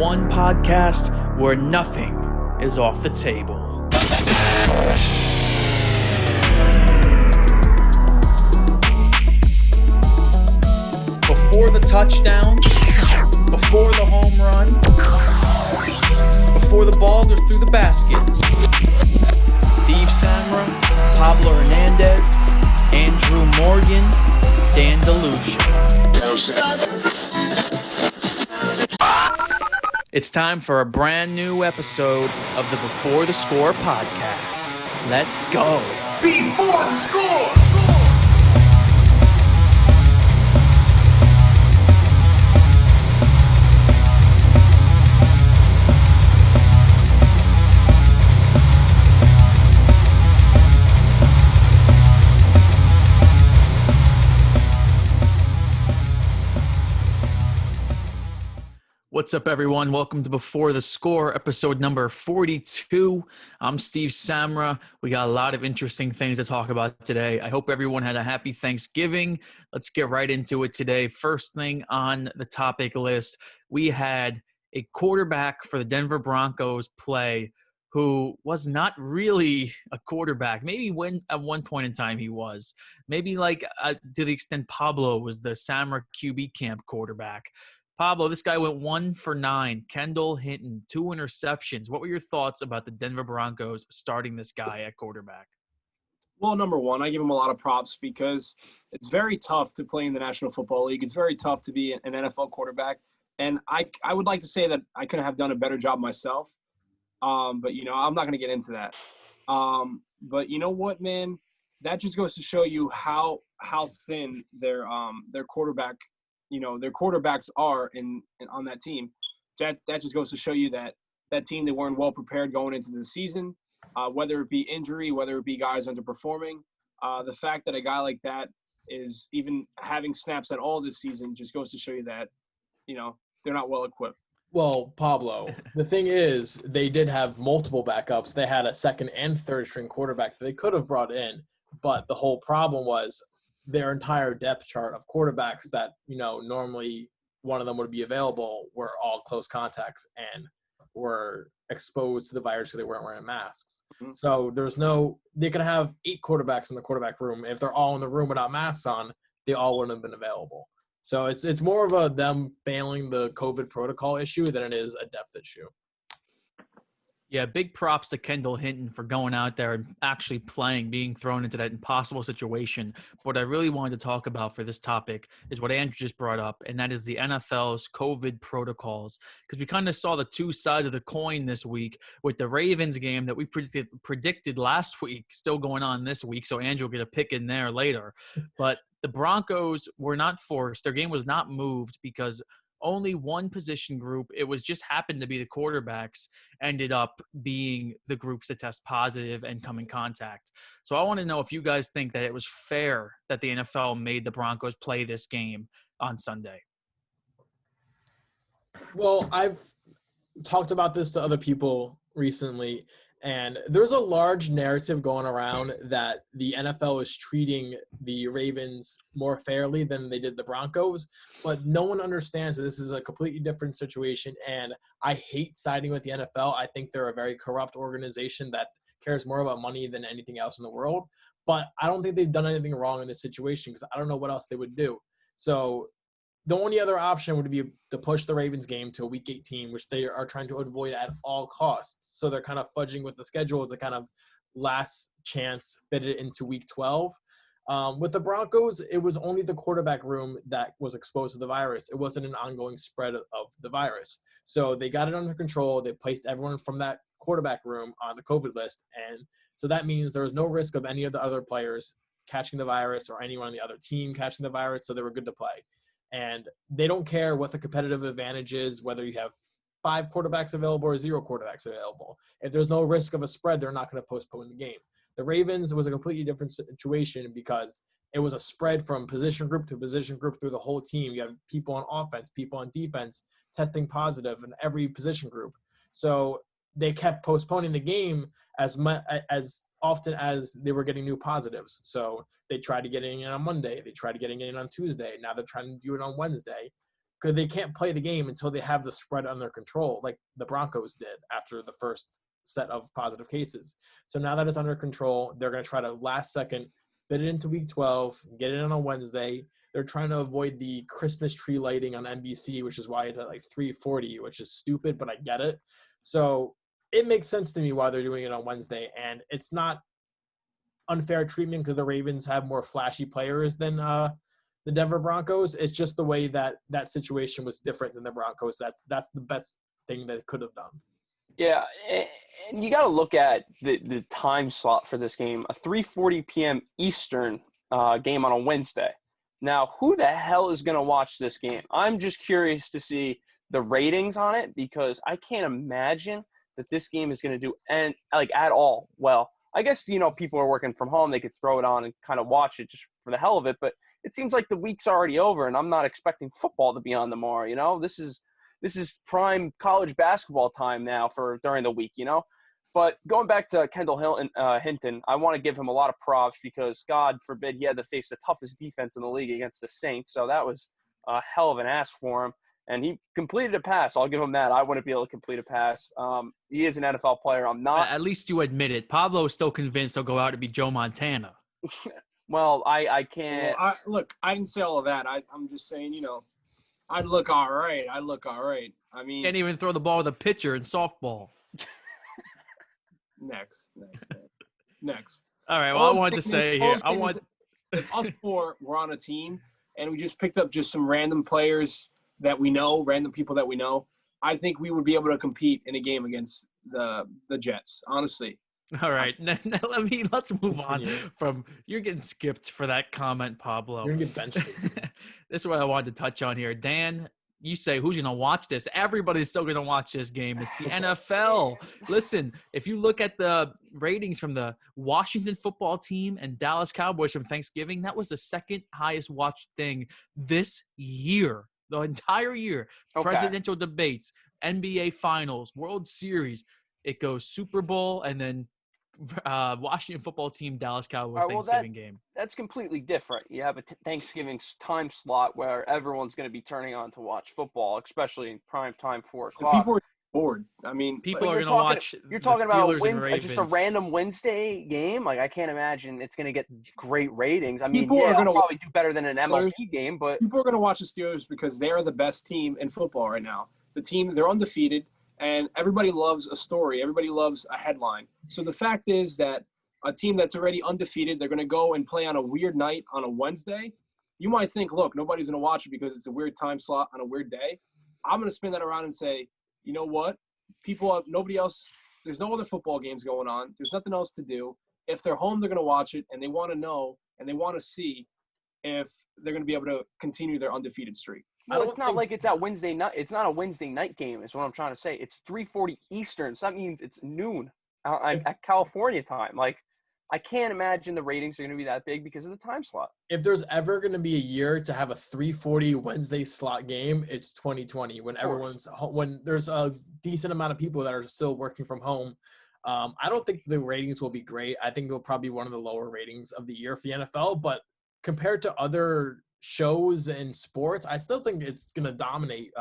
one podcast where nothing is off the table. Before the touchdown, before the home run, before the ball goes through the basket, Steve Samra, Pablo Hernandez, Andrew Morgan, Dan DeLucia. It's time for a brand new episode of the Before the Score podcast. Let's go. Before the Score! What's up, everyone? Welcome to Before the Score, episode number 42. I'm Steve Samra. We got a lot of interesting things to talk about today. I hope everyone had a happy Thanksgiving. Let's get right into it today. First thing on the topic list, we had a quarterback for the Denver Broncos play who was not really a quarterback. Maybe at one point in time he was. Maybe to the extent Pablo was the Samra QB camp quarterback. Pablo, this guy went 1 for 9. Kendall Hinton, 2 interceptions. What were your thoughts about the Denver Broncos starting this guy at quarterback? Well, number one, I give him a lot of props because it's very tough to play in the National Football League. It's very tough to be an NFL quarterback. And I would like to say that I couldn't have done a better job myself. But, I'm not going to get into that. But you know what, man? That just goes to show you how thin their quarterback – their quarterbacks are on that team. That just goes to show you that team, they weren't well prepared going into the season, whether it be injury, whether it be guys underperforming. The fact that a guy like that is even having snaps at all this season just goes to show you that, they're not well equipped. Well, Pablo, the thing is, they did have multiple backups. They had a second and third string quarterback that they could have brought in, but the whole problem was their entire depth chart of quarterbacks that, normally one of them would be available were all close contacts and were exposed to the virus because they weren't wearing masks. Mm-hmm. So they could have 8 quarterbacks in the quarterback room. If they're all in the room without masks on, they all wouldn't have been available. So it's more of them failing the COVID protocol issue than it is a depth issue. Yeah, big props to Kendall Hinton for going out there and actually playing, being thrown into that impossible situation. What I really wanted to talk about for this topic is what Andrew just brought up, and that is the NFL's COVID protocols. Because we kind of saw the two sides of the coin this week with the Ravens game that we predicted last week, still going on this week. So Andrew will get a pick in there later. But the Broncos were not forced. Their game was not moved because only one position group, it was just happened to be the quarterbacks, ended up being the groups that test positive and come in contact. So I want to know if you guys think that it was fair that the NFL made the Broncos play this game on Sunday. Well, I've talked about this to other people recently, and there's a large narrative going around that the NFL is treating the Ravens more fairly than they did the Broncos, but no one understands that this is a completely different situation, and I hate siding with the NFL. I think they're a very corrupt organization that cares more about money than anything else in the world, but I don't think they've done anything wrong in this situation because I don't know what else they would do. So the only other option would be to push the Ravens game to a Week 18, which they are trying to avoid at all costs. So they're kind of fudging with the schedule to kind of last chance fit it into Week 12. With the Broncos, it was only the quarterback room that was exposed to the virus. It wasn't an ongoing spread of the virus. So they got it under control. They placed everyone from that quarterback room on the COVID list. And so that means there was no risk of any of the other players catching the virus or anyone on the other team catching the virus. So they were good to play. And they don't care what the competitive advantage is, whether you have 5 quarterbacks available or 0 quarterbacks available. If there's no risk of a spread, they're not going to postpone the game. The Ravens was a completely different situation because it was a spread from position group to position group through the whole team. You have people on offense, people on defense testing positive in every position group. So they kept postponing the game as often as they were getting new positives. So they tried to get it in on Monday. They tried to get it in on Tuesday. Now they're trying to do it on Wednesday. because they can't play the game until they have the spread under control, like the Broncos did after the first set of positive cases. So now that it's under control, they're going to try to last second fit it into week 12, get it on a Wednesday. They're trying to avoid the Christmas tree lighting on NBC, which is why it's at like 3:40, which is stupid, but I get it. So it makes sense to me why they're doing it on Wednesday, and it's not unfair treatment because the Ravens have more flashy players than the Denver Broncos. It's just the way that situation was different than the Broncos. That's the best thing that it could have done. Yeah, and you got to look at the time slot for this game, a 3:40 p.m. Eastern game on a Wednesday. Now, who the hell is going to watch this game? I'm just curious to see the ratings on it because I can't imagine that this game is going to do at all well. I guess, people are working from home. They could throw it on and kind of watch it just for the hell of it. But it seems like the week's already over, and I'm not expecting football to be on tomorrow. This is prime college basketball time now for during the week, But going back to Kendall Hinton, I want to give him a lot of props because, God forbid, he had to face the toughest defense in the league against the Saints. So that was a hell of an ask for him. And he completed a pass. I'll give him that. I wouldn't be able to complete a pass. He is an NFL player. I'm not. At least you admit it. Pablo is still convinced he'll go out to be Joe Montana. Well, I can't. Well, I didn't say all of that. I'm just saying, I'd look all right. I mean, Can't even throw the ball with a pitcher in softball. Next. All right. Well, I wanted to say here. If us four were on a team and we just picked up just some random players that we know, random people that we know, I think we would be able to compete in a game against the Jets. Honestly. All right. Let's move on from you're getting skipped for that comment, Pablo. You're gonna get benched. This is what I wanted to touch on here. Dan, you say who's going to watch this? Everybody's still going to watch this game. It's the NFL. Listen, if you look at the ratings from the Washington football team and Dallas Cowboys from Thanksgiving, that was the second highest watched thing this year, the entire year. Okay. Presidential debates, NBA Finals, World Series. It goes Super Bowl and then Washington football team, Dallas Cowboys Thanksgiving game. That's completely different. You have a Thanksgiving time slot where everyone's going to be turning on to watch football, especially in prime time 4 o'clock. People are bored. I mean, people are going to watch. You're talking the Steelers about just a random Wednesday game. Like I can't imagine it's going to get great ratings. I mean, people are going to probably do better than an MLB game, but people are going to watch the Steelers because they are the best team in football right now. The team, they're undefeated. And everybody loves a story. Everybody loves a headline. So the fact is that a team that's already undefeated, they're going to go and play on a weird night on a Wednesday. You might think, look, nobody's going to watch it because it's a weird time slot on a weird day. I'm going to spin that around and say, you know what? Nobody else, there's no other football games going on. There's nothing else to do. If they're home, they're going to watch it, and they want to know and they want to see if they're going to be able to continue their undefeated streak. Well, it's not like it's at Wednesday night. It's not a Wednesday night game is what I'm trying to say. It's 3:40 Eastern. So that means it's noon at California time. Like, I can't imagine the ratings are going to be that big because of the time slot. If there's ever going to be a year to have a 3:40 Wednesday slot game, it's 2020 when there's a decent amount of people that are still working from home. I don't think the ratings will be great. I think it'll probably be one of the lower ratings of the year for the NFL. But compared to other shows and sports, I still think it's going to dominate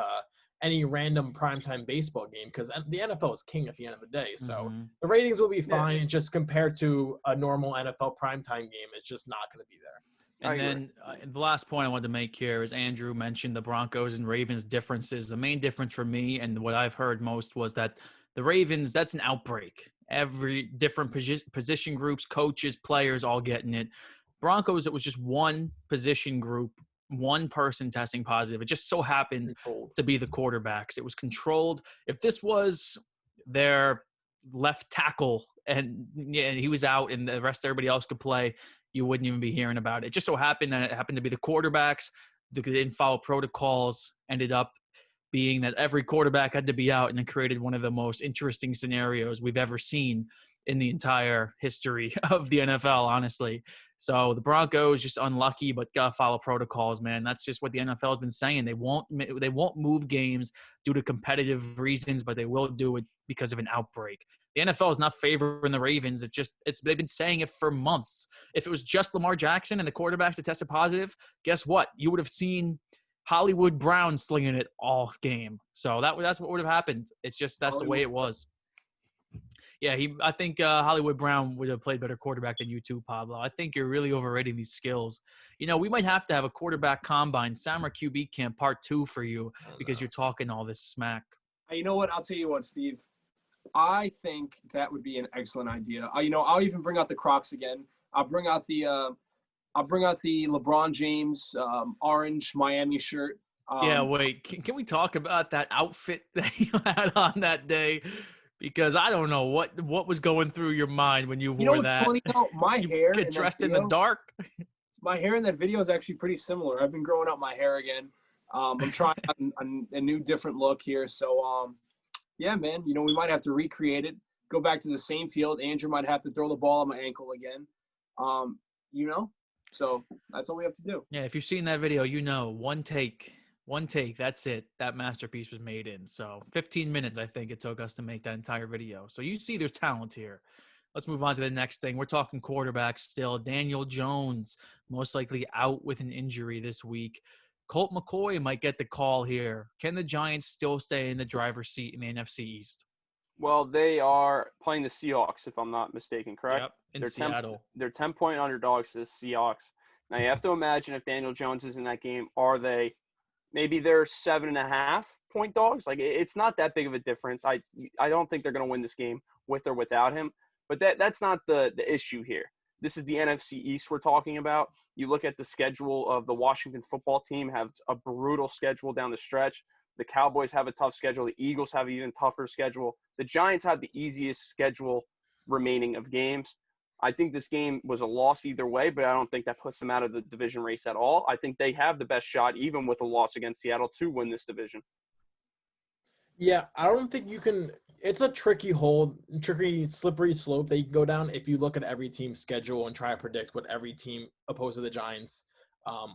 any random primetime baseball game because the NFL is king at the end of the day. So the ratings will be fine just compared to a normal NFL primetime game. It's just not going to be there. And then the last point I wanted to make here is Andrew mentioned the Broncos and Ravens differences. The main difference for me and what I've heard most was that the Ravens, that's an outbreak. Every different position groups, coaches, players all getting it. Broncos, it was just one position group, one person testing positive. It just so happened to be the quarterbacks. It was controlled. If this was their left tackle and he was out and the rest of everybody else could play, you wouldn't even be hearing about it. It just so happened that it happened to be the quarterbacks. They didn't follow protocols, ended up being that every quarterback had to be out, and it created one of the most interesting scenarios we've ever seen in the entire history of the NFL, honestly. So the Broncos just unlucky, but gotta follow protocols, man. That's just what the NFL has been saying. They won't move games due to competitive reasons, but they will do it because of an outbreak. The NFL is not favoring the Ravens. They've been saying it for months. If it was just Lamar Jackson and the quarterbacks that tested positive, guess what? You would have seen Hollywood Brown slinging it all game. So that's what would have happened. It's just that's the way it was. Yeah, I think Hollywood Brown would have played better quarterback than you too, Pablo. I think you're really overrating these skills. We might have to have a quarterback combine, Summer QB camp part 2 for you because you're talking all this smack. You know what? I'll tell you what, Steve. I think that would be an excellent idea. I'll even bring out the Crocs again. I'll bring out the LeBron James orange Miami shirt. Yeah, wait. Can we talk about that outfit that you had on that day? Because I don't know what was going through your mind when you wore what's that. funny though? My hair get dressed in the dark. My hair in that video is actually pretty similar. I've been growing out my hair again. I'm trying out a new different look here. So yeah, man, we might have to recreate it, go back to the same field. Andrew might have to throw the ball on my ankle again. So that's all we have to do. Yeah, if you've seen that video, one take, that's it. That masterpiece was made in. So 15 minutes, I think it took us to make that entire video. So you see there's talent here. Let's move on to the next thing. We're talking quarterbacks still. Daniel Jones, most likely out with an injury this week. Colt McCoy might get the call here. Can the Giants still stay in the driver's seat in the NFC East? Well, they are playing the Seahawks, if I'm not mistaken, correct? Yep, in Seattle. They're 10-point underdogs to the Seahawks. Now, you have to imagine if Daniel Jones is in that game, maybe they're 7.5-point dogs? Like, it's not that big of a difference. I don't think they're going to win this game with or without him. But that's not the issue here. This is the NFC East we're talking about. You look at the schedule of the Washington football team, have a brutal schedule down the stretch. The Cowboys have a tough schedule. The Eagles have an even tougher schedule. The Giants have the easiest schedule remaining of games. I think this game was a loss either way, but I don't think that puts them out of the division race at all. I think they have the best shot, even with a loss against Seattle, to win this division. Yeah, I don't think you can – it's a tricky, slippery slope that you can go down if you look at every team's schedule and try to predict what every team opposed to the Giants are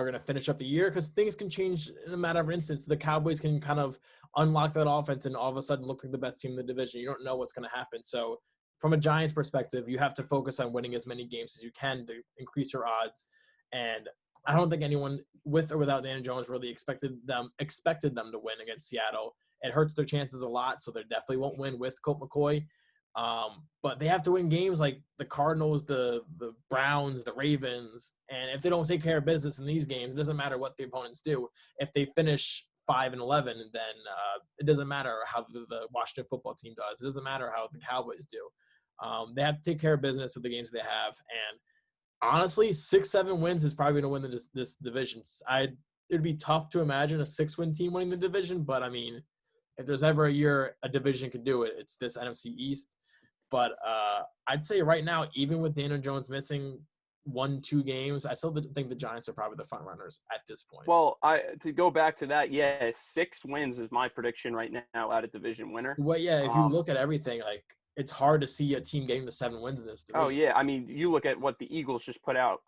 going to finish up the year, because things can change in a matter of instance. The Cowboys can kind of unlock that offense and all of a sudden look like the best team in the division. You don't know what's going to happen. So from a Giants perspective, you have to focus on winning as many games as you can to increase your odds. And I don't think anyone with or without Daniel Jones really expected them to win against Seattle. It hurts their chances a lot, so they definitely won't win with Colt McCoy. But they have to win games like the Cardinals, the Browns, the Ravens. And if they don't take care of business in these games, it doesn't matter what the opponents do. If they finish 5-11, then it doesn't matter how the Washington football team does. It doesn't matter how the Cowboys do. They have to take care of business of the games they have. And honestly, 6-7 wins is probably going to win this division. It'd be tough to imagine a 6-win team winning the division, but I mean, if there's ever a year a division can do it, it's this NFC East. But I'd say right now, even with Daniel Jones missing 1-2 games, I still think the Giants are probably the front runners at this point. Well, to go back to that, 6 wins is my prediction right now at a division winner. Well, yeah, if you look at everything, like, it's hard to see a team getting to 7 wins in this division. Oh, yeah. I mean, you look at what the Eagles just put out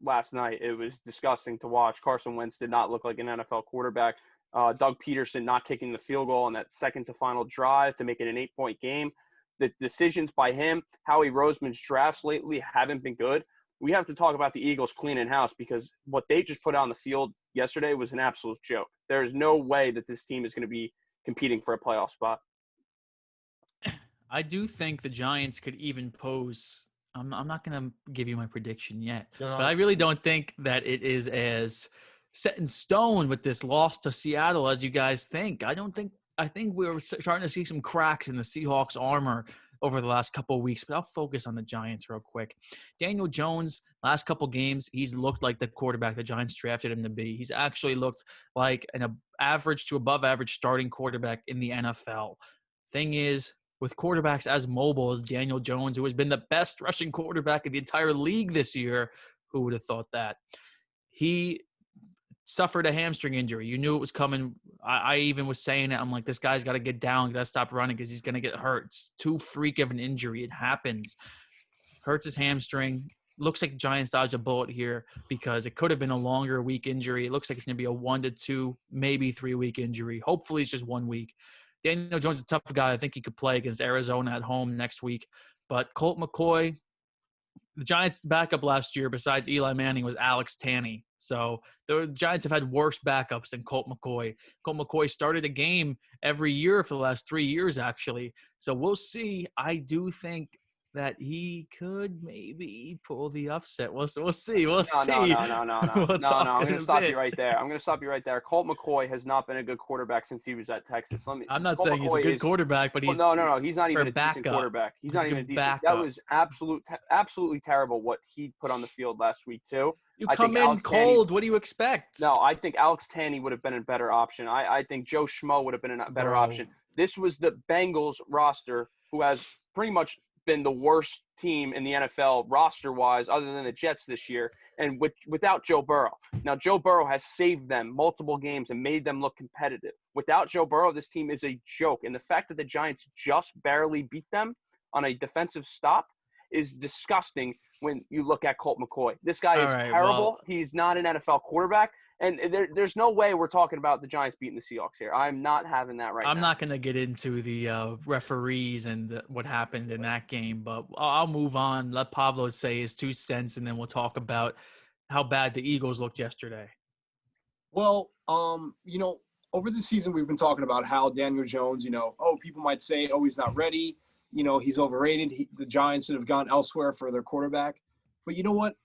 last night. It was disgusting to watch. Carson Wentz did not look like an NFL quarterback. Doug Peterson not kicking the field goal on that second to final drive to make it an 8-point game. The decisions by him, Howie Roseman's drafts lately haven't been good. We have to talk about the Eagles cleaning house, because what they just put on the field yesterday was an absolute joke. There is no way that this team is going to be competing for a playoff spot. I do think the Giants could even pose – I'm not going to give you my prediction yet, but I really don't think that it is as – set in stone with this loss to Seattle as you guys think. I think we're starting to see some cracks in the Seahawks armor over the last couple of weeks, but I'll focus on the Giants real quick. Daniel Jones, last couple games, he's looked like the quarterback the Giants drafted him to be. He's actually looked like an average to above average starting quarterback in the NFL. Thing is, with quarterbacks as mobile as Daniel Jones, who has been the best rushing quarterback in the entire league this year, who would have thought that? He suffered a hamstring injury. You knew it was coming. I even was saying it. I'm like, this guy's got to get down, got to stop running because he's going to get hurt. It's too freak of an injury. It happens. Hurts his hamstring. Looks like the Giants dodged a bullet here because it could have been a longer week injury. It looks like it's going to be a 1 to 2, maybe 3 week injury. Hopefully it's just 1 week. Daniel Jones is a tough guy. I think he could play against Arizona at home next week. But Colt McCoy, the Giants' backup last year besides Eli Manning was Alex Tanney. So the Giants have had worse backups than Colt McCoy. Colt McCoy started a game every year for the last 3 years, actually. So we'll see. I do think that he could maybe pull the upset. We'll see. We'll No, see. We'll no. talk I'm in going a to stop bit. you right there. Colt McCoy has not been a good quarterback since he was at Texas. I'm not Colt saying he's a McCoy good is quarterback, but Well, he's no. He's not for even a decent backup. quarterback. He's He's not a even a good decent. That backup. was absolutely terrible what he put on the field last week too. You I think come in Alex Tanney. cold. What do you expect? No, I think Alex Tanney would have been a better option. I think Joe Schmo would have been a better Bro. option. This was the Bengals roster, who has pretty much been the worst team in the NFL roster-wise, other than the Jets this year, and without Joe Burrow. Now, Joe Burrow has saved them multiple games and made them look competitive. Without Joe Burrow, this team is a joke. And the fact that the Giants just barely beat them on a defensive stop is disgusting when you look at Colt McCoy. This guy is terrible. Well, he's not an NFL quarterback. And there's no way we're talking about the Giants beating the Seahawks here. I'm not having that right now. I'm not going to get into the referees and what happened in that game, but I'll move on. Let Pablo say his 2 cents, and then we'll talk about how bad the Eagles looked yesterday. Well, over the season we've been talking about how Daniel Jones, people might say, oh, he's not ready. He's overrated. The Giants should have gone elsewhere for their quarterback. But you know what?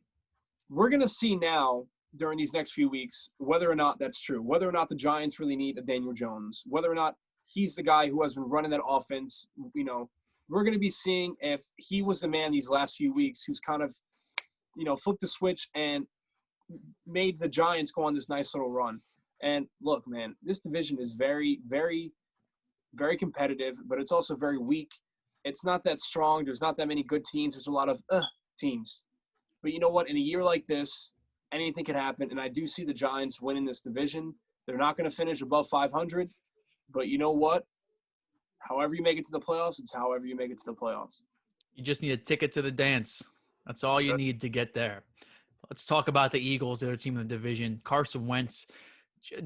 We're going to see now during these next few weeks whether or not that's true, whether or not the Giants really need a Daniel Jones, whether or not he's the guy who has been running that offense. We're going to be seeing if he was the man these last few weeks who's kind of, flipped the switch and made the Giants go on this nice little run. And look, man, this division is very, very, very competitive, but it's also very weak. It's not that strong. There's not that many good teams. There's a lot of teams. But you know what? In a year like this, anything could happen, and I do see the Giants winning this division. They're not going to finish above 500, but you know what? However you make it to the playoffs, it's however you make it to the playoffs. You just need a ticket to the dance. That's all you need to get there. Let's talk about the Eagles, the other team in the division. Carson Wentz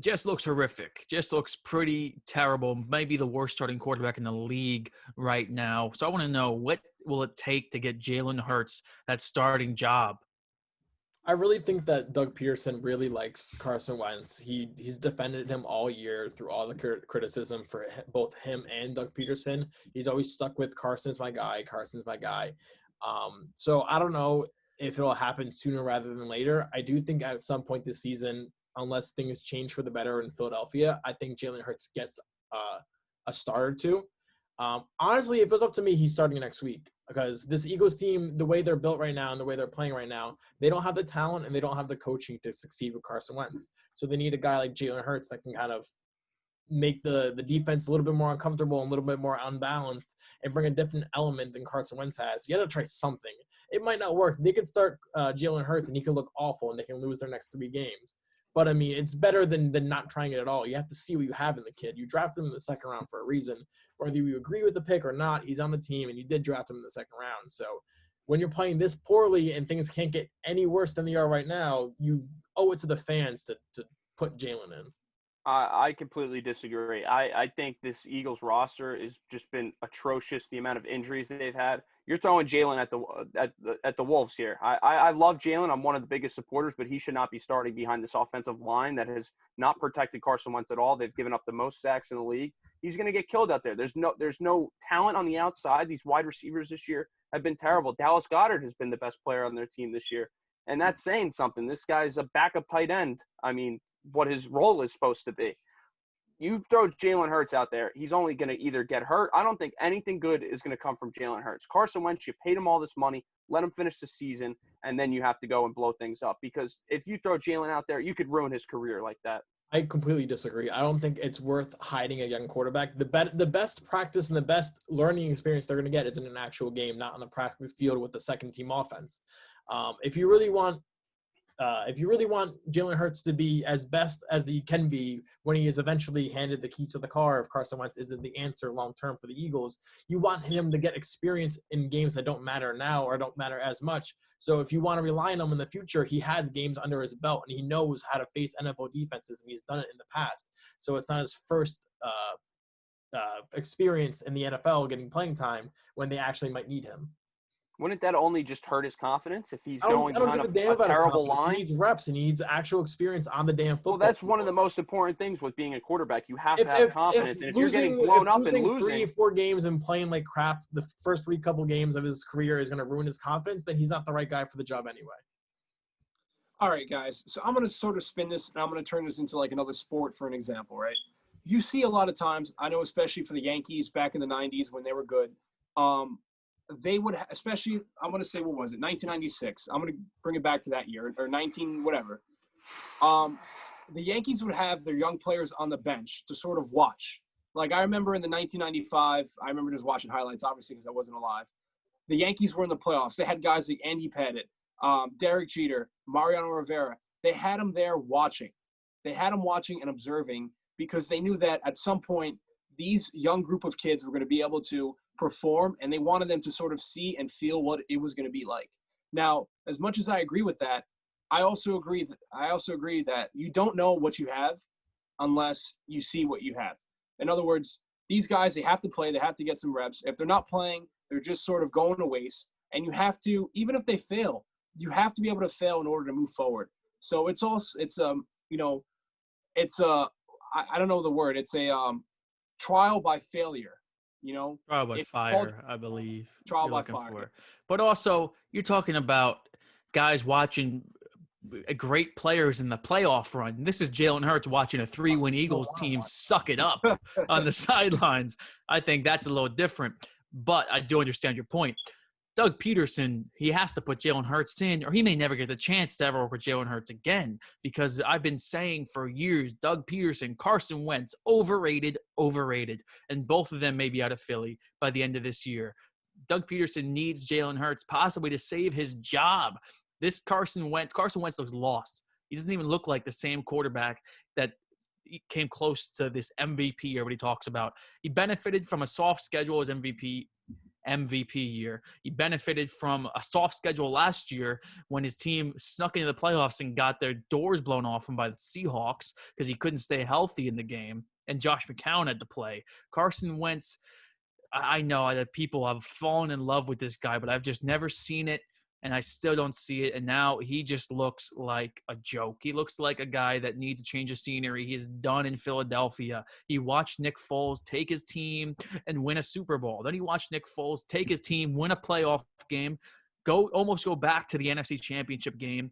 just looks horrific. Just looks pretty terrible. Maybe the worst starting quarterback in the league right now. So I want to know, what will it take to get Jalen Hurts that starting job? I really think that Doug Peterson really likes Carson Wentz. He's defended him all year through all the criticism for both him and Doug Peterson. He's always stuck with Carson's my guy. So I don't know if it'll happen sooner rather than later. I do think at some point this season, unless things change for the better in Philadelphia, I think Jalen Hurts gets a start or two. Honestly, if it was up to me, he's starting next week, because this Eagles team, the way they're built right now and the way they're playing right now, they don't have the talent and they don't have the coaching to succeed with Carson Wentz. So they need a guy like Jalen Hurts that can kind of make the defense a little bit more uncomfortable and a little bit more unbalanced and bring a different element than Carson Wentz has. You got to try something. It might not work. They could start Jalen Hurts and he could look awful and they can lose their next 3 games. But, I mean, it's better than not trying it at all. You have to see what you have in the kid. You drafted him in the second round for a reason. Whether you agree with the pick or not, he's on the team, and you did draft him in the second round. So when you're playing this poorly and things can't get any worse than they are right now, you owe it to the fans to put Jalen in. I completely disagree. I think this Eagles roster has just been atrocious, the amount of injuries that they've had. You're throwing Jalen at the Wolves here. I love Jalen. I'm one of the biggest supporters, but he should not be starting behind this offensive line that has not protected Carson Wentz at all. They've given up the most sacks in the league. He's going to get killed out there. There's no talent on the outside. These wide receivers this year have been terrible. Dallas Goedert has been the best player on their team this year, and that's saying something. This guy's a backup tight end. I mean, what his role is supposed to be. You throw Jalen Hurts out there, he's only going to either get hurt. I don't think anything good is going to come from Jalen Hurts. Carson Wentz, you paid him all this money, let him finish the season, and then you have to go and blow things up. Because if you throw Jalen out there, you could ruin his career like that. I completely disagree. I don't think it's worth hiding a young quarterback. The best practice and the best learning experience they're going to get is in an actual game, not on the practice field with the second team offense. If you really want Jalen Hurts to be as best as he can be when he is eventually handed the keys to the car, if Carson Wentz isn't the answer long-term for the Eagles, you want him to get experience in games that don't matter now or don't matter as much. So if you want to rely on him in the future, he has games under his belt and he knows how to face NFL defenses, and he's done it in the past. So it's not his first experience in the NFL getting playing time when they actually might need him. Wouldn't that only just hurt his confidence if he's I going don't behind give a damn a about his terrible confidence. line? He needs reps and he needs actual experience on the damn football. Well, that's one of the field. most important things with being a quarterback. You have to have confidence. And if you're getting blown up and losing 3-4 games and playing like crap the first 3 couple games of his career is going to ruin his confidence, then he's not the right guy for the job anyway. All right, guys. So I'm going to sort of spin this, and I'm going to turn this into like another sport for an example, right? You see a lot of times, I know especially for the Yankees back in the 90s when they were good, they would, especially, I'm going to say, what was it, 1996. I'm going to bring it back to that year, or 19 whatever. The Yankees would have their young players on the bench to sort of watch. Like I remember in the 1995, I remember just watching highlights, obviously, because I wasn't alive. The Yankees were in the playoffs. They had guys like Andy Pettit, Derek Jeter, Mariano Rivera. They had them there watching. They had them watching and observing because they knew that at some point these young group of kids were going to be able to perform, and they wanted them to sort of see and feel what it was going to be like. Now, as much as I agree with that, I also agree that you don't know what you have unless you see what you have. In other words, these guys, they have to play, they have to get some reps. If they're not playing, they're just sort of going to waste. And you have to, even if they fail, you have to be able to fail in order to move forward. So it's also, I don't know the word. It's a trial by failure. Trial by fire, I believe. Trial by fire. For. But also, you're talking about guys watching great players in the playoff run. This is Jalen Hurts watching a 3-win Eagles team suck it up on the sidelines. I think that's a little different. But I do understand your point. Doug Peterson, he has to put Jalen Hurts in, or he may never get the chance to ever work with Jalen Hurts again, because I've been saying for years, Doug Peterson, Carson Wentz, overrated, and both of them may be out of Philly by the end of this year. Doug Peterson needs Jalen Hurts possibly to save his job. This Carson Wentz looks lost. He doesn't even look like the same quarterback that came close to this MVP everybody talks about. He benefited from a soft schedule as MVP year. He benefited from a soft schedule last year when his team snuck into the playoffs and got their doors blown off him by the Seahawks because he couldn't stay healthy in the game, and Josh McCown had to play. Carson Wentz, I know that people have fallen in love with this guy, but I've just never seen it, and I still don't see it. And now he just looks like a joke. He looks like a guy that needs a change of scenery. He is done in Philadelphia. He watched Nick Foles take his team and win a Super Bowl. Then he watched Nick Foles take his team, win a playoff game, almost go back to the NFC Championship game.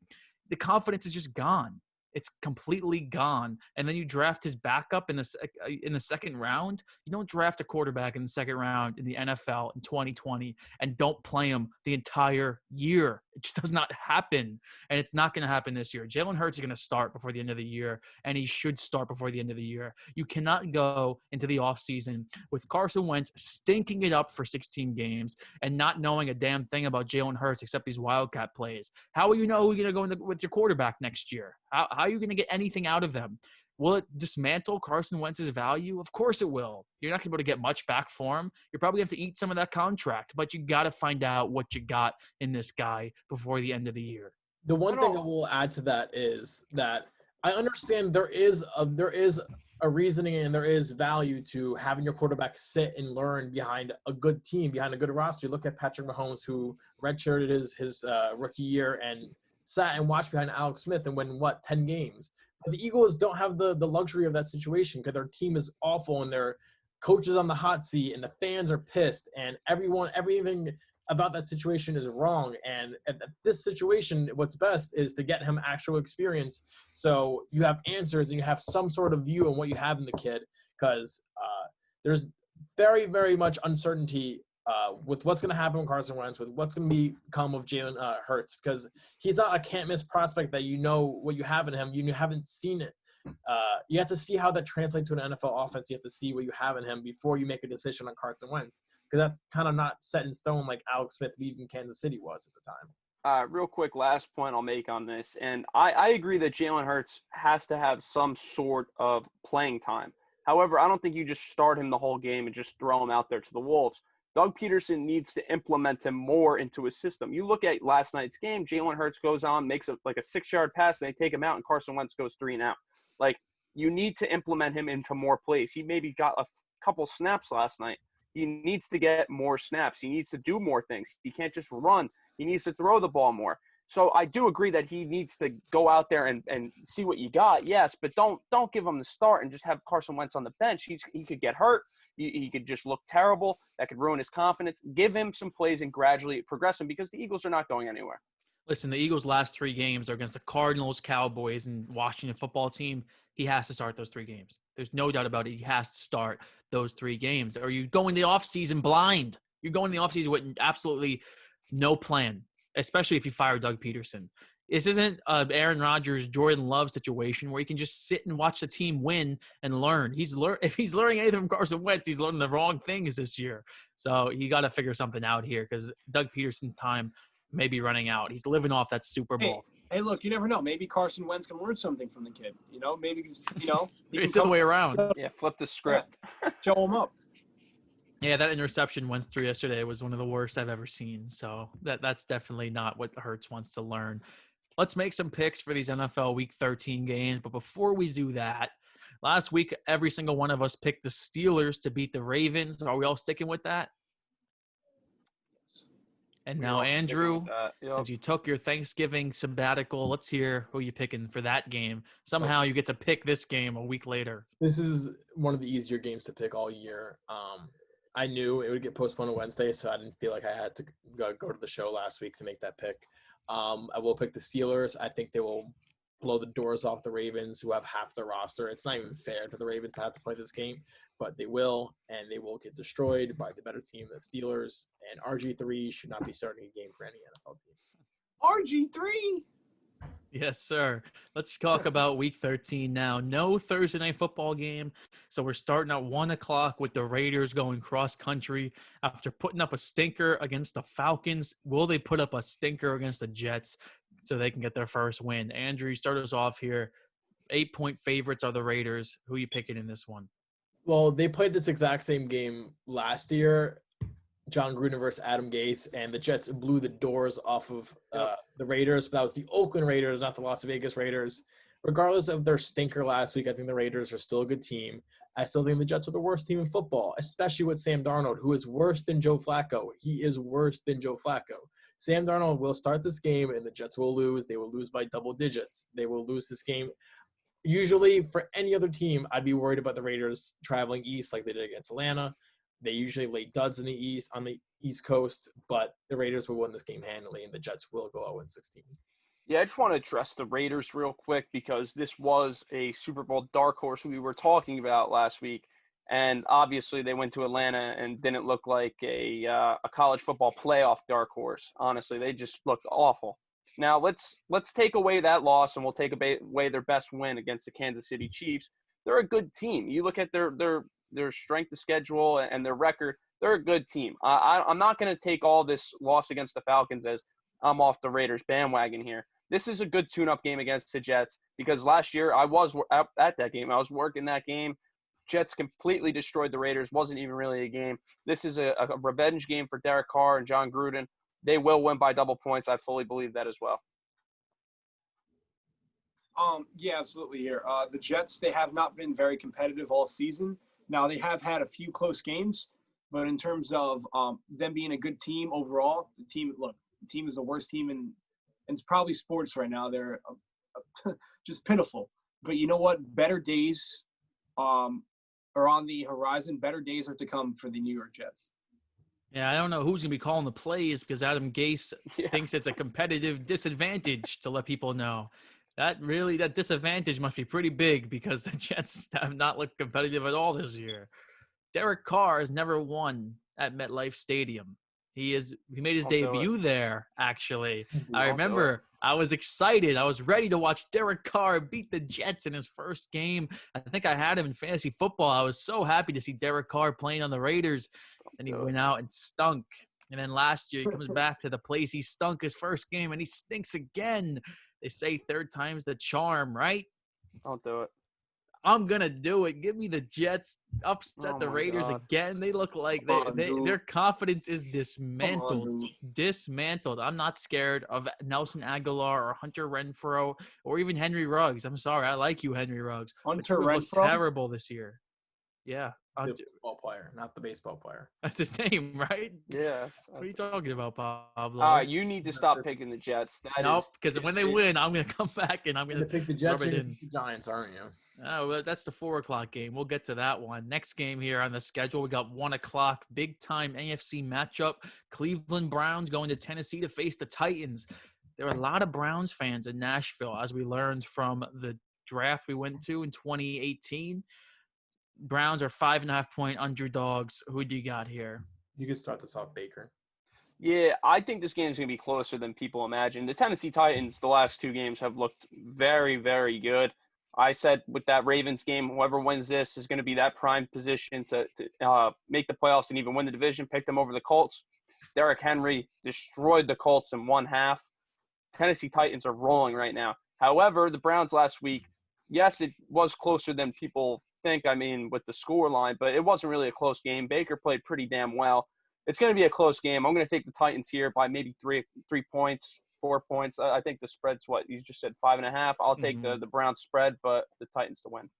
The confidence is just gone. It's completely gone. And then you draft his backup in the second round. You don't draft a quarterback in the second round in the NFL in 2020 and don't play him the entire year. It just does not happen. And it's not going to happen this year. Jalen Hurts is going to start before the end of the year, and he should start before the end of the year. You cannot go into the offseason with Carson Wentz stinking it up for 16 games and not knowing a damn thing about Jalen Hurts except these Wildcat plays. How will you know who you're going to go with your quarterback next year? How are you going to get anything out of them? Will it dismantle Carson Wentz's value? Of course it will. You're not going to be able to get much back for him. You probably have to eat some of that contract, but you got to find out what you got in this guy before the end of the year. The one thing I will add to that is that I understand there is a reasoning and there is value to having your quarterback sit and learn behind a good team, behind a good roster. You look at Patrick Mahomes, who redshirted his rookie year and sat and watched behind Alex Smith and win 10 games. But the Eagles don't have the luxury of that situation because their team is awful and their coach is on the hot seat and the fans are pissed and everything about that situation is wrong. And at this situation, what's best is to get him actual experience so you have answers and you have some sort of view on what you have in the kid, because there's very, very much uncertainty with what's going to happen with Carson Wentz, with what's going to become of Jalen Hurts, because he's not a can't-miss prospect that you know what you have in him. You haven't seen it. You have to see how that translates to an NFL offense. You have to see what you have in him before you make a decision on Carson Wentz, because that's kind of not set in stone like Alex Smith leaving Kansas City was at the time. Real quick, last point I'll make on this, and I agree that Jalen Hurts has to have some sort of playing time. However, I don't think you just start him the whole game and just throw him out there to the wolves. Doug Peterson needs to implement him more into his system. You look at last night's game, Jalen Hurts goes on, makes a 6-yard pass, and they take him out, and Carson Wentz goes 3 and out. You need to implement him into more plays. He maybe got a couple snaps last night. He needs to get more snaps. He needs to do more things. He can't just run. He needs to throw the ball more. So I do agree that he needs to go out there and see what you got, yes, but don't give him the start and just have Carson Wentz on the bench. He could get hurt. He could just look terrible. That could ruin his confidence. Give him some plays and gradually progress him because the Eagles are not going anywhere. Listen, the Eagles' last 3 games are against the Cardinals, Cowboys, and Washington football team. He has to start those 3 games. There's no doubt about it. He has to start those 3 games. Or you go in the offseason blind. You're going in the offseason with absolutely no plan, especially if you fire Doug Peterson. This isn't Aaron Rodgers, Jordan Love situation where you can just sit and watch the team win and learn. If he's learning anything from Carson Wentz, he's learning the wrong things this year. So you got to figure something out here because Doug Peterson's time may be running out. He's living off that Super Bowl. Hey, look, you never know. Maybe Carson Wentz can learn something from the kid. Maybe he's, It's the other way around. Yeah, flip the script. Show him up. Yeah, that interception Wentz threw yesterday was one of the worst I've ever seen. So that's definitely not what Hurts wants to learn. Let's make some picks for these NFL Week 13 games. But before we do that, last week, every single one of us picked the Steelers to beat the Ravens. Are we all sticking with that? And now, Andrew, since you took your Thanksgiving sabbatical, let's hear who you're picking for that game. Somehow you get to pick this game a week later. This is one of the easier games to pick all year. I knew it would get postponed on Wednesday, so I didn't feel like I had to go to the show last week to make that pick. I will pick the Steelers. I think they will blow the doors off the Ravens, who have half the roster. It's not even fair to the Ravens to have to play this game, but they will, and they will get destroyed by the better team, the Steelers. And RG3 should not be starting a game for any NFL team. RG3? Yes, sir. Let's talk about Week 13 now. No Thursday night football game, so we're starting at 1 o'clock with the Raiders going cross-country after putting up a stinker against the Falcons. Will they put up a stinker against the Jets so they can get their first win? Andrew, start us off here. 8-point favorites are the Raiders. Who are you picking in this one? Well, they played this exact same game last year, John Gruden versus Adam Gase, and the Jets blew the doors off of the Raiders. But that was the Oakland Raiders, not the Las Vegas Raiders. Regardless of their stinker last week, I think the Raiders are still a good team. I still think the Jets are the worst team in football, especially with Sam Darnold, who is worse than Joe Flacco. He is worse than Joe Flacco. Sam Darnold will start this game, and the Jets will lose. They will lose by double digits. They will lose this game. Usually, for any other team, I'd be worried about the Raiders traveling east like they did against Atlanta. They usually lay duds on the East Coast, but the Raiders will win this game handily, and the Jets will go 0-16. Yeah, I just want to address the Raiders real quick because this was a Super Bowl dark horse we were talking about last week, and obviously they went to Atlanta and didn't look like a college football playoff dark horse. Honestly, they just looked awful. Now let's take away that loss, and we'll take away their best win against the Kansas City Chiefs. They're a good team. You look at their strength of schedule and their record, they're a good team. I'm not going to take all this loss against the Falcons as I'm off the Raiders bandwagon here. This is a good tune-up game against the Jets because last year I was at that game. I was working that game. Jets completely destroyed the Raiders. Wasn't even really a game. This is a revenge game for Derek Carr and John Gruden. They will win by double points. I fully believe that as well. Yeah, absolutely here. The Jets, they have not been very competitive all season. Now, they have had a few close games, but in terms of them being a good team overall, the team is the worst team in it's probably sports right now. They're just pitiful. But you know what? Better days are on the horizon. Better days are to come for the New York Jets. Yeah, I don't know who's going to be calling the plays because Adam Gase thinks it's a competitive disadvantage to let people know. That disadvantage must be pretty big because the Jets have not looked competitive at all this year. Derek Carr has never won at MetLife Stadium. He made his debut there, actually. I remember I was excited. I was ready to watch Derek Carr beat the Jets in his first game. I think I had him in fantasy football. I was so happy to see Derek Carr playing on the Raiders, and he went out and stunk. And then last year he comes back to the place he stunk his first game, and he stinks again. They say third time's the charm, right? Don't do it. I'm going to do it. Give me the Jets, upset the Raiders again. They look like their confidence is dismantled. Dismantled. I'm not scared of Nelson Aguilar or Hunter Renfrow or even Henry Ruggs. I'm sorry. I like you, Henry Ruggs. Hunter Renfrow? Renfrow? Terrible this year. Yeah. The football player, not the baseball player. That's his name, right? Yeah. What are you talking about, Pablo? All right, you need to stop picking the Jets. That Nope, is because when they win, I'm going to come back and I'm You're going gonna pick the to Jets rub or it you're in. gonna pick the Giants, aren't you? Oh, well, that's the 4:00 game. We'll get to that one. Next game here on the schedule, we got 1:00, big time AFC matchup. Cleveland Browns going to Tennessee to face the Titans. There are a lot of Browns fans in Nashville, as we learned from the draft we went to in 2018. Browns are 5.5-point underdogs. Who do you got here? You can start this off, Baker. Yeah, I think this game is going to be closer than people imagine. The Tennessee Titans, the last 2 games, have looked very, very good. I said with that Ravens game, whoever wins this is going to be that prime position to make the playoffs and even win the division, pick them over the Colts. Derrick Henry destroyed the Colts in one half. Tennessee Titans are rolling right now. However, the Browns last week, yes, it was closer than people think, with the score line, but it wasn't really a close game. Baker played pretty damn well. It's going to be a close game. I'm going to take the Titans here by maybe 3 points, 4 points. I think the spread's what you just said, 5.5. I'll take the Browns spread, but the Titans to win.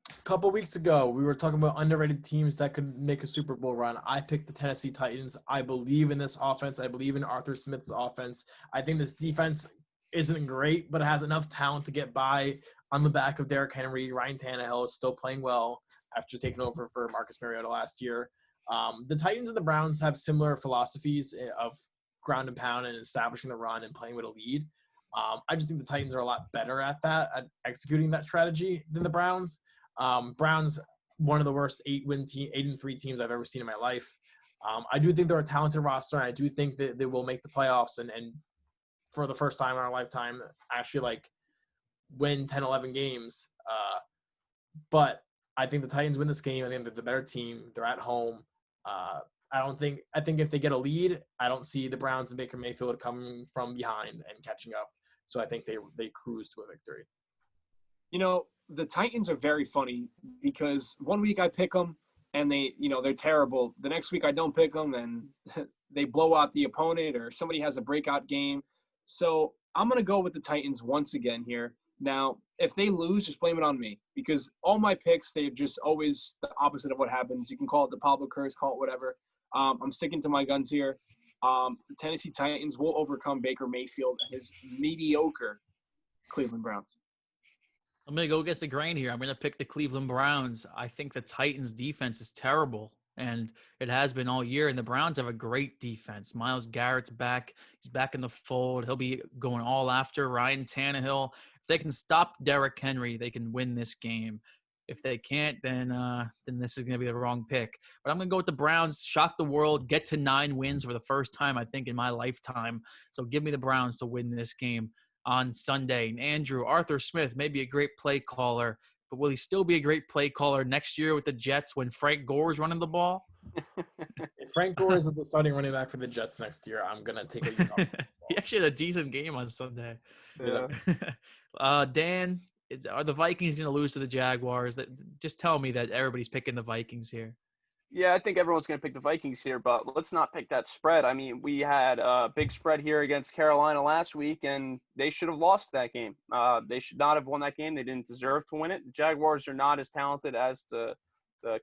A couple weeks ago, we were talking about underrated teams that could make a Super Bowl run. I picked the Tennessee Titans. I believe in this offense. I believe in Arthur Smith's offense. I think this defense isn't great, but it has enough talent to get by on the back of Derrick Henry. Ryan Tannehill is still playing well after taking over for Marcus Mariota last year. The Titans and the Browns have similar philosophies of ground and pound and establishing the run and playing with a lead. I just think the Titans are a lot better at that, at executing that strategy than the Browns. Browns, one of the worst 8-3 teams I've ever seen in my life. I do think they're a talented roster, and I do think that they will make the playoffs and for the first time in our lifetime, actually win 10, 11 games. But I think the Titans win this game. I think they're the better team. They're at home. I think if they get a lead, I don't see the Browns and Baker Mayfield coming from behind and catching up. So I think they cruise to a victory. The Titans are very funny because one week I pick them and they're terrible. The next week I don't pick them and they blow out the opponent or somebody has a breakout game. So I'm going to go with the Titans once again here. Now, if they lose, just blame it on me because all my picks, they're just always the opposite of what happens. You can call it the Pablo curse, call it whatever. I'm sticking to my guns here. The Tennessee Titans will overcome Baker Mayfield and his mediocre Cleveland Browns. I'm going to go against the grain here. I'm going to pick the Cleveland Browns. I think the Titans' defense is terrible, and it has been all year, and the Browns have a great defense. Myles Garrett's back. He's back in the fold. He'll be going all after Ryan Tannehill. If they can stop Derrick Henry, they can win this game. If they can't, then this is going to be the wrong pick. But I'm going to go with the Browns, shock the world, get to 9 wins for the first time, I think, in my lifetime. So give me the Browns to win this game on Sunday. And Andrew, Arthur Smith may be a great play caller, but will he still be a great play caller next year with the Jets when Frank Gore is running the ball? If Frank Gore is the starting running back for the Jets next year, I'm going to take a look. He actually had a decent game on Sunday. Yeah. Dan, are the Vikings going to lose to the Jaguars? Just tell me that everybody's picking the Vikings here. Yeah, I think everyone's going to pick the Vikings here, but let's not pick that spread. We had a big spread here against Carolina last week, and they should have lost that game. They should not have won that game. They didn't deserve to win it. The Jaguars are not as talented as the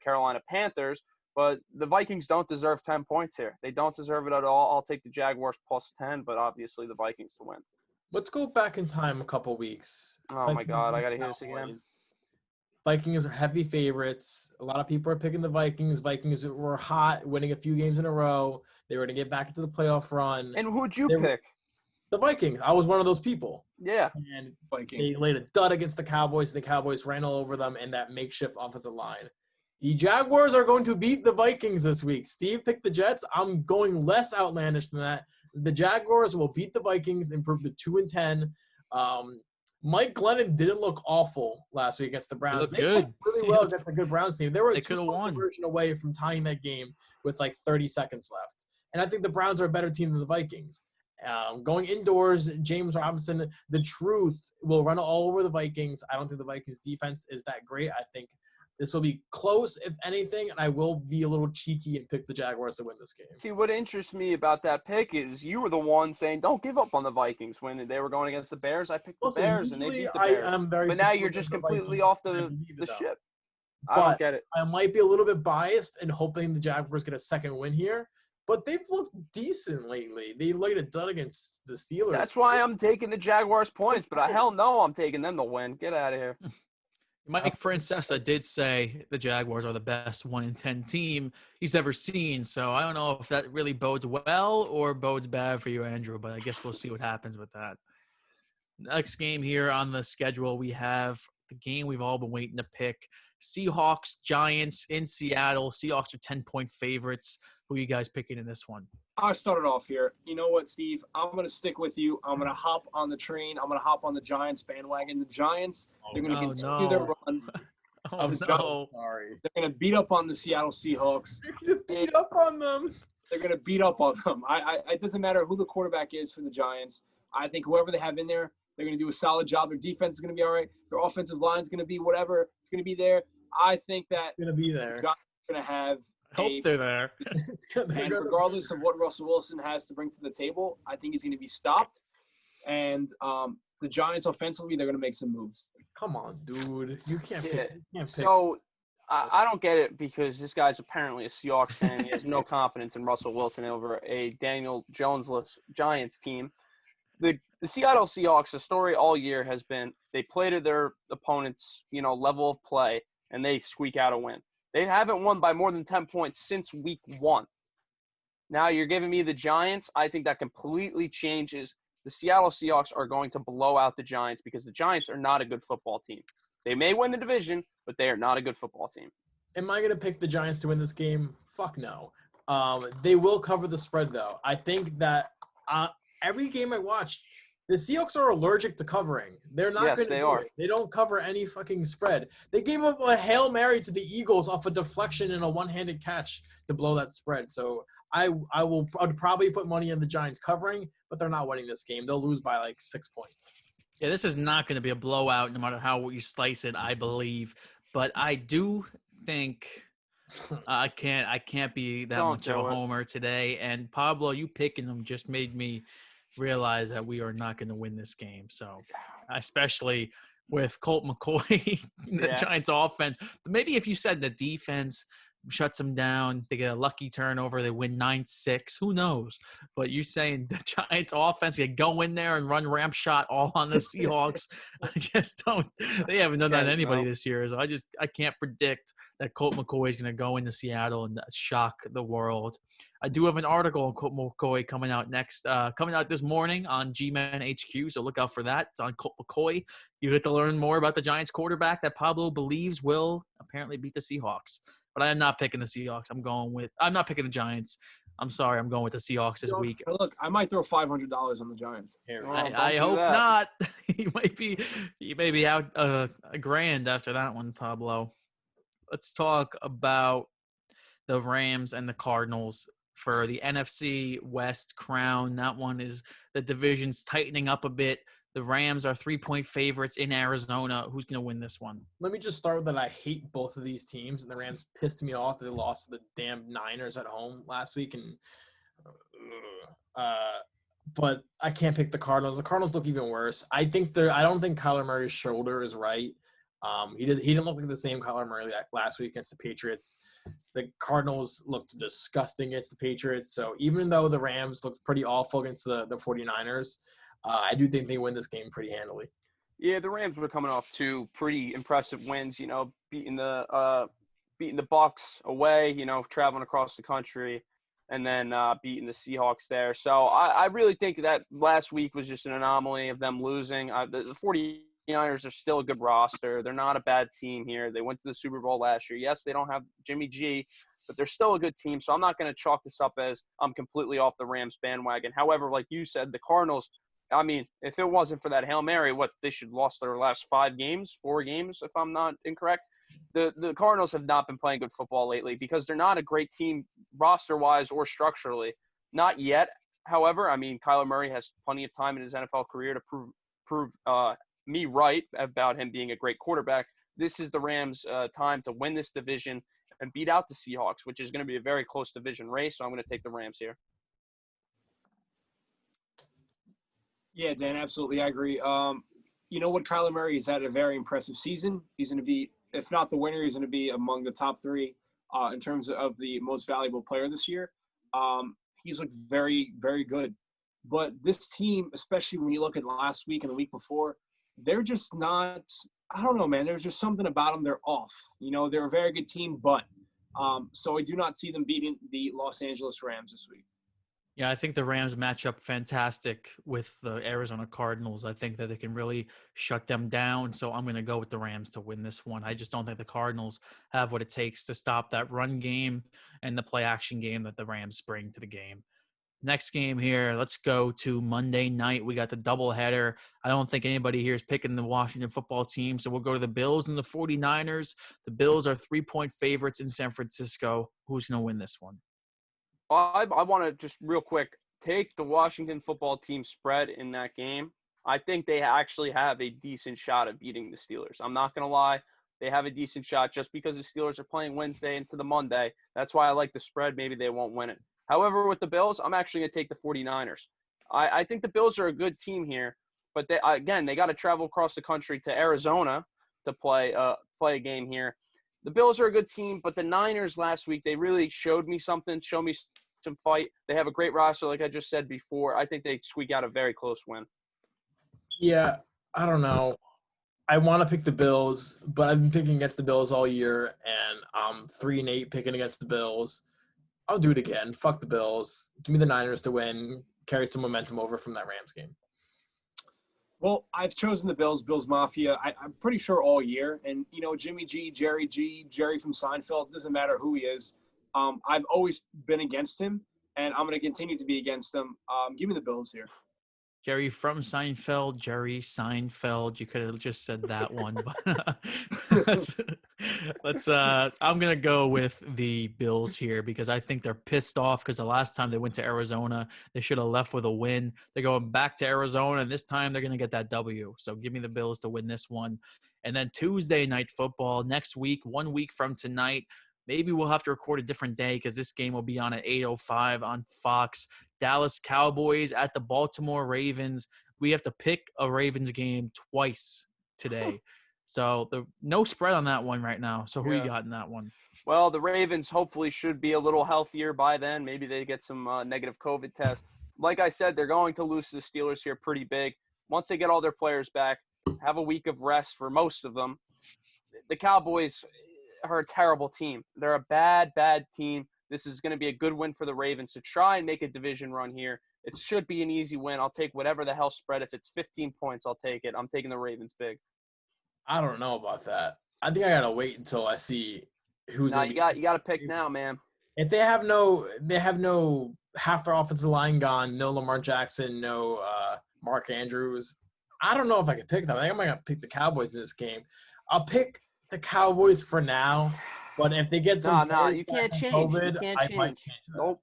Carolina Panthers, but the Vikings don't deserve 10 points here. They don't deserve it at all. I'll take the Jaguars plus 10, but obviously the Vikings to win. Let's go back in time a couple weeks. Oh, my God. I got to hear this again. Vikings are heavy favorites. A lot of people are picking the Vikings. Vikings were hot, winning a few games in a row. They were going to get back into the playoff run. And who'd you pick? The Vikings. I was one of those people. Yeah. And Vikings. they laid a dud against the Cowboys. The Cowboys ran all over them in that makeshift offensive line. The Jaguars are going to beat the Vikings this week. Steve picked the Jets. I'm going less outlandish than that. The Jaguars will beat the Vikings, improve to 2-10. Mike Glennon didn't look awful last week against the Browns. They looked good. Really well against a good Browns team. They were a 2-1 conversion away from tying that game with 30 seconds left. And I think the Browns are a better team than the Vikings. Going indoors, James Robinson, the truth, will run all over the Vikings. I don't think the Vikings defense is that great. I think this will be close, if anything, and I will be a little cheeky and pick the Jaguars to win this game. See, what interests me about that pick is you were the one saying, don't give up on the Vikings when they were going against the Bears. I picked the Bears, and they beat the Bears. But now you're just completely off the ship. I don't get it. I might be a little bit biased and hoping the Jaguars get a second win here. But they've looked decent lately. They laid it done against the Steelers. That's why I'm taking the Jaguars points, but hell no, I'm taking them to win. Get out of here. Mike Francesa did say the Jaguars are the best 1-10 team he's ever seen. So I don't know if that really bodes well or bodes bad for you, Andrew, but I guess we'll see what happens with that. Next game here on the schedule, we have the game we've all been waiting to pick. Seahawks, Giants in Seattle. Seahawks are 10-point favorites. Who are you guys picking in this one? I started off here. You know what, Steve? I'm going to stick with you. I'm going to hop on the train. I'm going to hop on the Giants bandwagon. The Giants, they're going to continue their run. Sorry. They're going to beat up on the Seattle Seahawks. They're going to beat up on them. They're going to beat up on them. It doesn't matter who the quarterback is for the Giants. I think whoever they have in there, they're going to do a solid job. Their defense is going to be all right. Their offensive line is going to be whatever. It's going to be there. I think that It's going to be there. the Giants are going to have I hope they're there. and regardless of what Russell Wilson has to bring to the table, I think he's going to be stopped. And the Giants offensively, they're going to make some moves. Come on, dude. You can't pick. You can't pick. So I don't get it because this guy's apparently a Seahawks fan. He has no confidence in Russell Wilson over a Daniel Jones-less Giants team. The Seattle Seahawks, the story all year has been they play to their opponent's, level of play, and they squeak out a win. They haven't won by more than 10 points since week 1. Now you're giving me the Giants. I think that completely changes. The Seattle Seahawks are going to blow out the Giants because the Giants are not a good football team. They may win the division, but they are not a good football team. Am I going to pick the Giants to win this game? Fuck no. They will cover the spread, though. I think that every game I watch, the Seahawks are allergic to covering. They're not going to do it. They don't cover any fucking spread. They gave up a Hail Mary to the Eagles off a deflection and a one-handed catch to blow that spread. So I'd probably put money on the Giants covering, but they're not winning this game. They'll lose by like 6 points. Yeah, this is not going to be a blowout no matter how you slice it, I believe. But I do think I can't be that much of a homer today. And Pablo, you picking them just made me realize that we are not going to win this game. So especially with Colt McCoy, the Giants offense. Maybe if you said the defense shuts them down, they get a lucky turnover, they win 9-6, who knows? But you saying the Giants offense can go in there and run ramp shot all on the Seahawks. I just don't. They haven't done that to anybody this year. So I can't predict that Colt McCoy is going to go into Seattle and shock the world. I do have an article on Colt McCoy coming out this morning on G-Men HQ, so look out for that. It's on Colt McCoy. You get to learn more about the Giants quarterback that Pablo believes will apparently beat the Seahawks. But I am not picking the Seahawks. I'm not picking the Giants. I'm sorry. I'm going with the Seahawks this week. Look, I might throw $500 on the Giants. I hope not. You may be out a grand after that one, Pablo. Let's talk about the Rams and the Cardinals for the NFC West crown. That one is the division's tightening up a bit. The Rams are 3-point favorites in Arizona. Who's going to win this one? Let me just start with that I hate both of these teams, and the Rams pissed me off that they lost to the damn Niners at home last week. But I can't pick the Cardinals. The Cardinals look even worse. I don't think Kyler Murray's shoulder is right. He didn't look like the same Kyler Murray last week against the Patriots. The Cardinals looked disgusting against the Patriots. So even though the Rams looked pretty awful against the 49ers, I do think they win this game pretty handily. Yeah, the Rams were coming off 2 pretty impressive wins, beating the Bucs away, traveling across the country, and then beating the Seahawks there. So I really think that last week was just an anomaly of them losing. The 49ers are still a good roster. They're not a bad team here. They went to the Super Bowl last year. Yes, they don't have Jimmy G, but they're still a good team. So I'm not going to chalk this up as I'm completely off the Rams bandwagon. However, like you said, the Cardinals – I mean, if it wasn't for that Hail Mary, they should lost their last 4 games, if I'm not incorrect. The Cardinals have not been playing good football lately because they're not a great team roster-wise or structurally. Not yet. However, I mean, Kyler Murray has plenty of time in his NFL career to prove me right about him being a great quarterback. This is the Rams' time to win this division and beat out the Seahawks, which is going to be a very close division race. So I'm going to take the Rams here. Yeah, Dan, absolutely. I agree. You know what? Kyler Murray has had a very impressive season. He's going to be if not the winner, he's going to be among the top 3 in terms of the most valuable player this year. He's looked very, very good. But this team, especially when you look at last week and the week before, they're just not – I don't know, man. There's just something about them. They're off. They're a very good team, but so I do not see them beating the Los Angeles Rams this week. Yeah, I think the Rams match up fantastic with the Arizona Cardinals. I think that they can really shut them down. So I'm going to go with the Rams to win this one. I just don't think the Cardinals have what it takes to stop that run game and the play action game that the Rams bring to the game. Next game here, let's go to Monday night. We got the doubleheader. I don't think anybody here is picking the Washington football team, so we'll go to the Bills and the 49ers. The Bills are 3-point favorites in San Francisco. Who's going to win this one? I want to just real quick take the Washington football team spread in that game. I think they actually have a decent shot of beating the Steelers. I'm not going to lie. They have a decent shot just because the Steelers are playing Wednesday into the Monday. That's why I like the spread. Maybe they won't win it. However, with the Bills, I'm actually going to take the 49ers. I think the Bills are a good team here, but they got to travel across the country to Arizona to play a game here. The Bills are a good team, but the Niners last week, they really showed me something, showed me some fight. They have a great roster, like I just said before. I think they squeak out a very close win. Yeah, I don't know. I want to pick the Bills, but I've been picking against the Bills all year, and I'm 3-8 picking against the Bills. I'll do it again. Fuck the Bills. Give me the Niners to win, carry some momentum over from that Rams game. Well, I've chosen the Bills Mafia. I'm pretty sure all year. And, Jimmy G, Jerry from Seinfeld, doesn't matter who he is. I've always been against him, and I'm going to continue to be against him. Give me the Bills here. Jerry from Seinfeld, Jerry Seinfeld. You could have just said that one, but let's I'm going to go with the Bills here because I think they're pissed off because the last time they went to Arizona, they should have left with a win. They're going back to Arizona, and this time they're going to get that W. So give me the Bills to win this one. And then Tuesday night football next week, 1 week from tonight. Maybe we'll have to record a different day because this game will be on at 8:05 on Fox. Dallas Cowboys at the Baltimore Ravens. We have to pick a Ravens game twice today. So no spread on that one right now. So who you got in that one? Well, the Ravens hopefully should be a little healthier by then. Maybe they get some negative COVID tests. Like I said, they're going to lose to the Steelers here pretty big. Once they get all their players back, have a week of rest for most of them. The Cowboys are a terrible team. They're a bad, bad team. This is going to be a good win for the Ravens to try and make a division run here. It should be an easy win. I'll take whatever the hell spread. If it's 15 points, I'll take it. I'm taking the Ravens big. I don't know about that. I think I got to wait until I see who's you got to pick now, man. If they have no half their offensive line gone, no Lamar Jackson, no Mark Andrews, I don't know if I can pick them. I think I might have to pick the Cowboys in this game. I'll pick the Cowboys for now, but if they get some you can't change. COVID, you can't I change. might change that. Nope.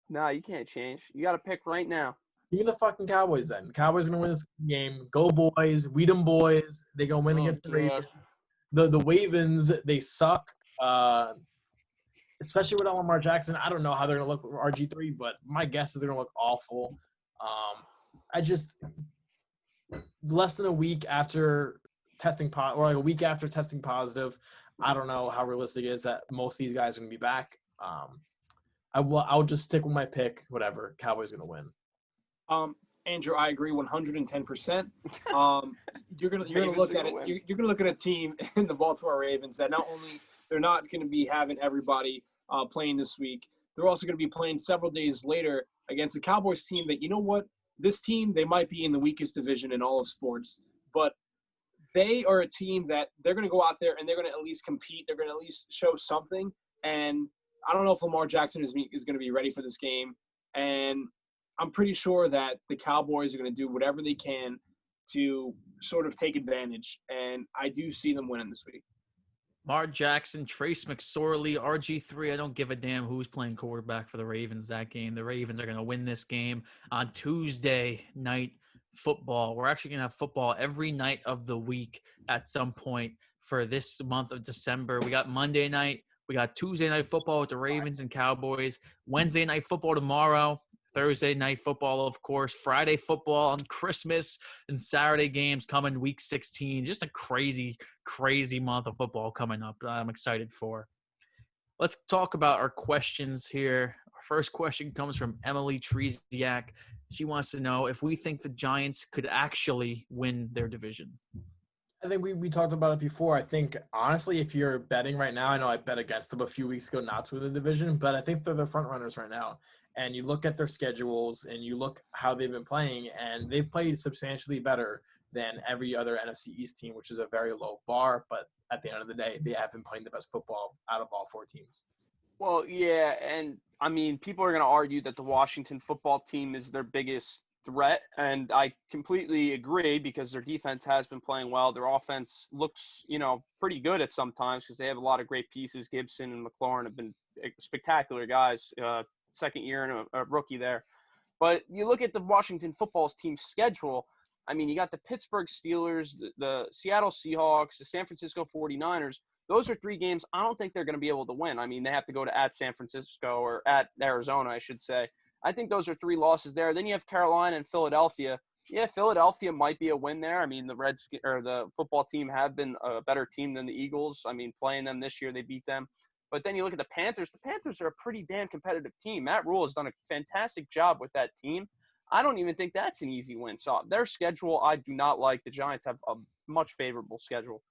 No, you can't change. You got to pick right now. Give me the fucking Cowboys then. The Cowboys are going to win this game. Go boys. We them boys. They going to win against the Ravens. The Ravens, they suck, especially with Lamar Jackson. I don't know how they're going to look with RG3, but my guess is they're going to look awful. Less than a week after testing or like a week after testing positive, I don't know how realistic it is that most of these guys are going to be back. I'll just stick with my pick. Whatever, Cowboys going to win. Andrew, I agree 110%. You're gonna look at it. You're gonna look at a team in the Baltimore Ravens that not only they're not going to be having everybody playing this week, they're also going to be playing several days later against a Cowboys team that, you know what, this team, they might be in the weakest division in all of sports, but they are a team that they're going to go out there and they're going to at least compete. They're going to at least show something. And I don't know if Lamar Jackson is going to be ready for this game. And I'm pretty sure that the Cowboys are going to do whatever they can to sort of take advantage. And I do see them winning this week. Lamar Jackson, Trace McSorley, RG3. I don't give a damn who's playing quarterback for the Ravens that game. The Ravens are going to win this game on Tuesday night football. We're actually going to have football every night of the week at some point for this month of December. We got Monday night. We got Tuesday night football with the Ravens and Cowboys. Wednesday night football tomorrow. Thursday night football, of course, Friday football on Christmas, and Saturday games coming week 16. Just a crazy, crazy month of football coming up that I'm excited for. Let's talk about our questions here. Our first question comes from Emily Treziak. She wants to know if we think the Giants could actually win their division. I think we talked about it before. I think, honestly, if you're betting right now, I know I bet against them a few weeks ago not to win the division, but I think they're the front runners right now. And you look at their schedules and you look how they've been playing, and they've played substantially better than every other NFC East team, which is a very low bar. But at the end of the day, they have been playing the best football out of all 4 teams. Well, yeah, and I mean, people are going to argue that the Washington football team is their biggest threat, and I completely agree because their defense has been playing well. Their offense looks, pretty good at some times because they have a lot of great pieces. Gibson and McLaurin have been spectacular guys, second year and a rookie there. But you look at the Washington football team's schedule, I mean, you got the Pittsburgh Steelers, the Seattle Seahawks, the San Francisco 49ers. Those are 3 games I don't think they're going to be able to win. I mean, they have to go to at San Francisco or at Arizona, I should say. I think those are 3 losses there. Then you have Carolina and Philadelphia. Yeah, Philadelphia might be a win there. I mean, the football team have been a better team than the Eagles. I mean, playing them this year, they beat them. But then you look at the Panthers. The Panthers are a pretty damn competitive team. Matt Rule has done a fantastic job with that team. I don't even think that's an easy win. So their schedule, I do not like. The Giants have a much favorable schedule.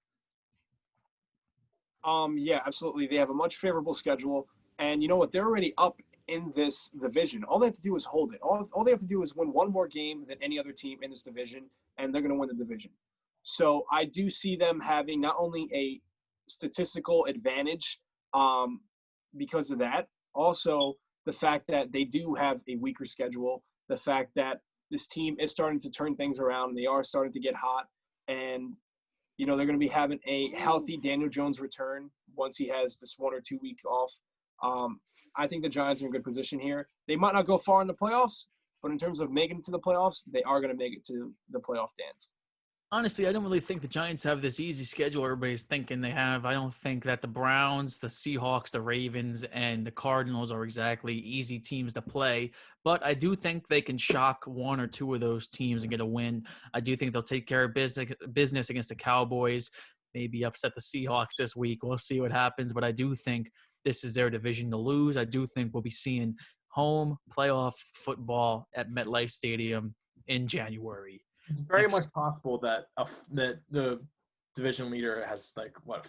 Yeah, absolutely. They have a much favorable schedule. And you know what? They're already up in this division. All they have to do is hold it. All they have to do is win one more game than any other team in this division, and they're going to win the division. So I do see them having not only a statistical advantage because of that, also the fact that they do have a weaker schedule, the fact that this team is starting to turn things around, and they are starting to get hot, and they're going to be having a healthy Daniel Jones return once he has this 1 or 2 week off. I think the Giants are in good position here. They might not go far in the playoffs, but in terms of making it to the playoffs, they are going to make it to the playoff dance. Honestly, I don't really think the Giants have this easy schedule everybody's thinking they have. I don't think that the Browns, the Seahawks, the Ravens, and the Cardinals are exactly easy teams to play. But I do think they can shock 1 or 2 of those teams and get a win. I do think they'll take care of business against the Cowboys, maybe upset the Seahawks this week. We'll see what happens. But I do think this is their division to lose. I do think we'll be seeing home playoff football at MetLife Stadium in January. It's very much possible that the division leader has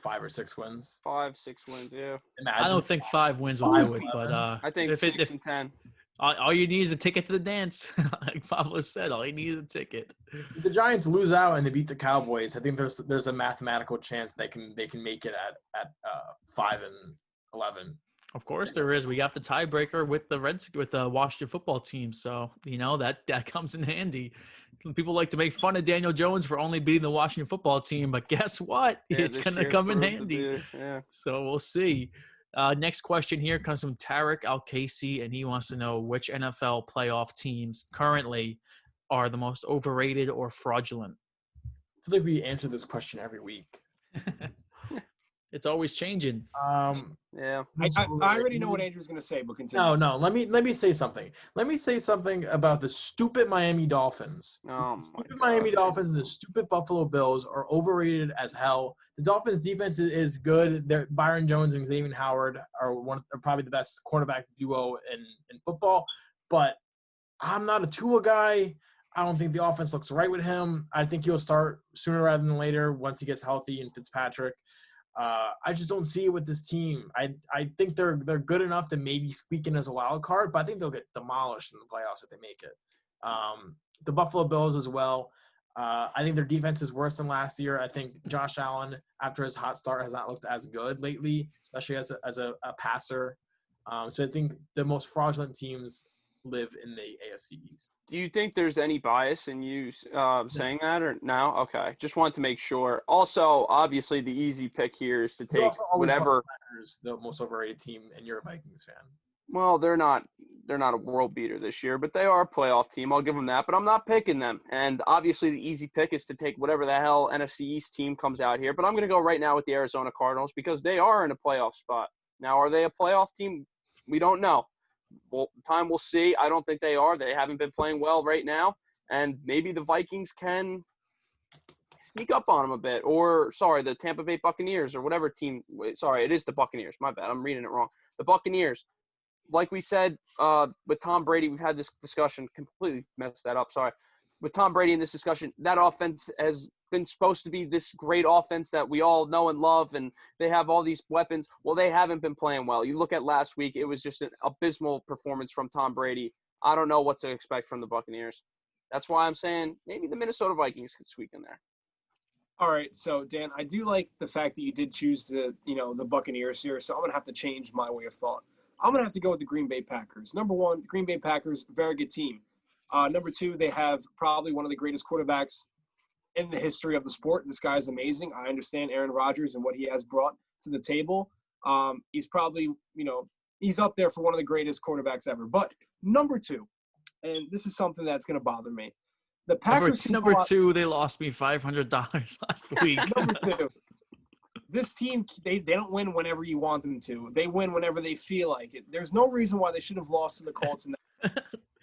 5 or 6 wins. 5, 6 wins, yeah. I don't think 5 wins will do it, but I think 6 and 10. All you need is a ticket to the dance. Like Pablo said, all you need is a ticket. If the Giants lose out and they beat the Cowboys, I think there's a mathematical chance they can make it at 5 and 11. Of course there is. We got the tiebreaker with the Washington football team, so that comes in handy. People like to make fun of Daniel Jones for only beating the Washington football team, but guess what? Yeah, it's going to come in handy. Yeah. So we'll see. Next question here comes from Tarek Al-Casey, and he wants to know which NFL playoff teams currently are the most overrated or fraudulent. I feel like we answer this question every week. It's always changing. Yeah. I already know what Andrew's going to say, but continue. No. Let me say something. Let me say something about the stupid Miami Dolphins. Miami Dolphins and the stupid Buffalo Bills are overrated as hell. The Dolphins' defense is good. Byron Jones and Xavier Howard are probably the best quarterback duo in football. But I'm not a Tua guy. I don't think the offense looks right with him. I think he'll start sooner rather than later once he gets healthy and Fitzpatrick. I just don't see it with this team. I think they're good enough to maybe squeak in as a wild card, but I think they'll get demolished in the playoffs if they make it. The Buffalo Bills as well. I think their defense is worse than last year. I think Josh Allen, after his hot start, has not looked as good lately, especially as a passer. So I think the most fraudulent teams live in the AFC East. Do you think there's any bias in you saying that or no? Okay. Just wanted to make sure. Also, obviously, the easy pick here is to take whatever. The most overrated team, and you're a Vikings fan. Well, they're not a world beater this year, but they are a playoff team. I'll give them that, but I'm not picking them. And obviously, the easy pick is to take whatever the hell NFC East team comes out here. But I'm going to go right now with the Arizona Cardinals because they are in a playoff spot. Now, are they a playoff team? We don't know. Well, time will see. I don't think they are. They haven't been playing well right now. And maybe the Vikings can sneak up on them a bit. Or, sorry, the Tampa Bay Buccaneers or whatever team. Sorry, it is the Buccaneers. My bad. I'm reading it wrong. The Buccaneers. Like we said with Tom Brady, we've had this discussion. Completely messed that up. Sorry. With Tom Brady in this discussion, that offense has been supposed to be this great offense that we all know and love, and they have all these weapons. Well, they haven't been playing well. You look at last week, it was just an abysmal performance from Tom Brady. I don't know what to expect from the Buccaneers. That's why I'm saying maybe the Minnesota Vikings could squeak in there. All right, so Dan, I do like the fact that you did choose the Buccaneers here, so I'm gonna have to change my way of thought. I'm gonna have to go with the Green Bay Packers. Number one, the Green Bay Packers, very good team. Number two, they have probably one of the greatest quarterbacks in the history of the sport. This guy is amazing. I understand Aaron Rodgers and what he has brought to the table. He's probably, he's up there for one of the greatest quarterbacks ever. But number two, and this is something that's going to bother me. The Packers. Number two, they lost me $500 last week. Number two, this team, they don't win whenever you want them to. They win whenever they feel like it. There's no reason why they should have lost to the Colts.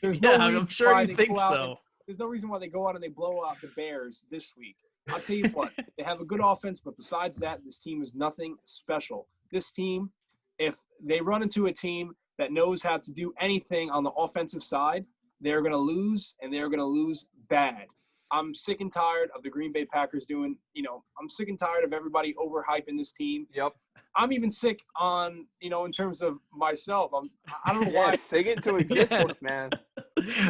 There's no reason I'm sure why you they think go out so. There's no reason why they go out and they blow out the Bears this week. I'll tell you what, they have a good offense, but besides that, this team is nothing special. This team, if they run into a team that knows how to do anything on the offensive side, they're going to lose, and they're going to lose bad. I'm sick and tired of the Green Bay Packers doing, I'm sick and tired of everybody overhyping this team. Yep. I'm even sick on, in terms of myself. I don't know why. Yeah, sing it to existence, man.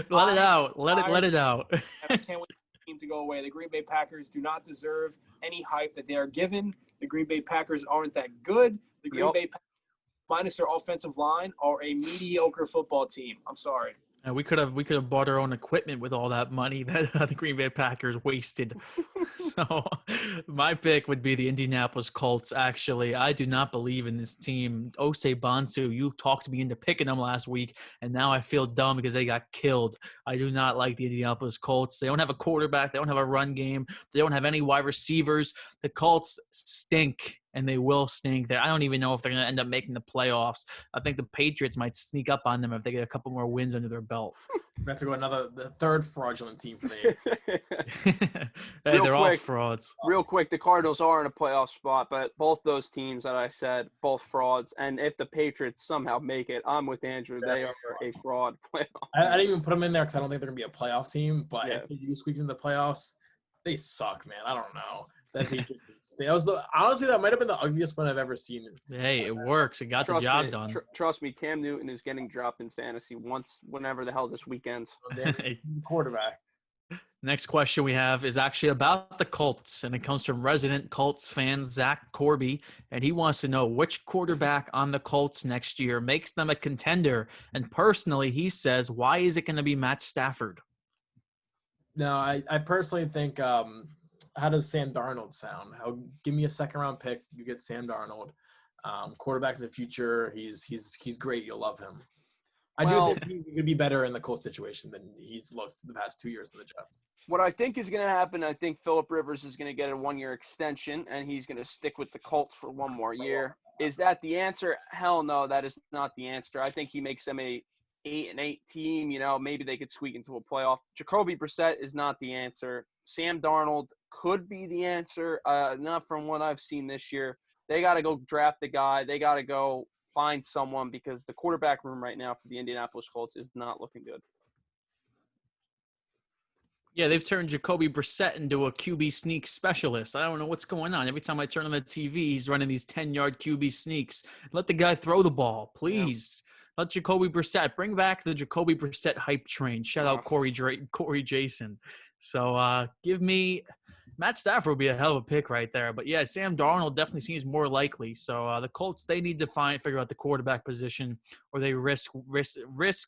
Let it out. Let it out. And I can't wait for the team to go away. The Green Bay Packers do not deserve any hype that they are given. The Green Bay Packers aren't that good. The Green Bay Packers, minus their offensive line, are a mediocre football team. I'm sorry. And we could have bought our own equipment with all that money that the Green Bay Packers wasted. So my pick would be the Indianapolis Colts. Actually, I do not believe in this team. Osei Bonsu, you talked me into picking them last week, and now I feel dumb because they got killed. I do not like the Indianapolis Colts. They don't have a quarterback. They don't have a run game. They don't have any wide receivers. The Colts stink, and they will stink there. I don't even know if they're going to end up making the playoffs. I think the Patriots might sneak up on them if they get a couple more wins under their belt. We have to go the third fraudulent team for the Hey, they're all frauds. Real quick, the Cardinals are in a playoff spot, but both those teams that I said, both frauds. And if the Patriots somehow make it, I'm with Andrew. They are a fraud playoff. I didn't even put them in there because I don't think they're going to be a playoff team. But Yeah. if they do squeak into the playoffs, they suck, man. I don't know. Honestly, that might have been the ugliest one I've ever seen. Hey, it works. It got the job done. Trust me, Cam Newton is getting dropped in fantasy whenever the hell this weekend's. Quarterback. Next question we have is actually about the Colts, and it comes from resident Colts fan Zach Corby, and he wants to know which quarterback on the Colts next year makes them a contender. And personally, he says, why is it going to be Matt Stafford? No, I personally think how does Sam Darnold sound? Give me a second-round pick. You get Sam Darnold, quarterback of the future. He's great. You'll love him. I do think he could be better in the Colts situation than he's looked the past 2 years in the Jets. What I think is going to happen, I think Phillip Rivers is going to get a 1-year extension, and he's going to stick with the Colts for one more year. Is that the answer? Hell no, that is not the answer. I think he makes them a 8-8 team. Maybe they could squeak into a playoff. Jacoby Brissett is not the answer. Sam Darnold could be the answer, not from what I've seen this year. They got to go draft a guy. They got to go find someone because the quarterback room right now for the Indianapolis Colts is not looking good. Yeah, they've turned Jacoby Brissett into a QB sneak specialist. I don't know what's going on. Every time I turn on the TV, he's running these 10-yard QB sneaks. Let the guy throw the ball, please. Yeah. Let Jacoby Brissett. Bring back the Jacoby Brissett hype train. Shout out Corey Jason. So give me – Matt Stafford would be a hell of a pick right there. But, yeah, Sam Darnold definitely seems more likely. So the Colts, they need to figure out the quarterback position, or they risk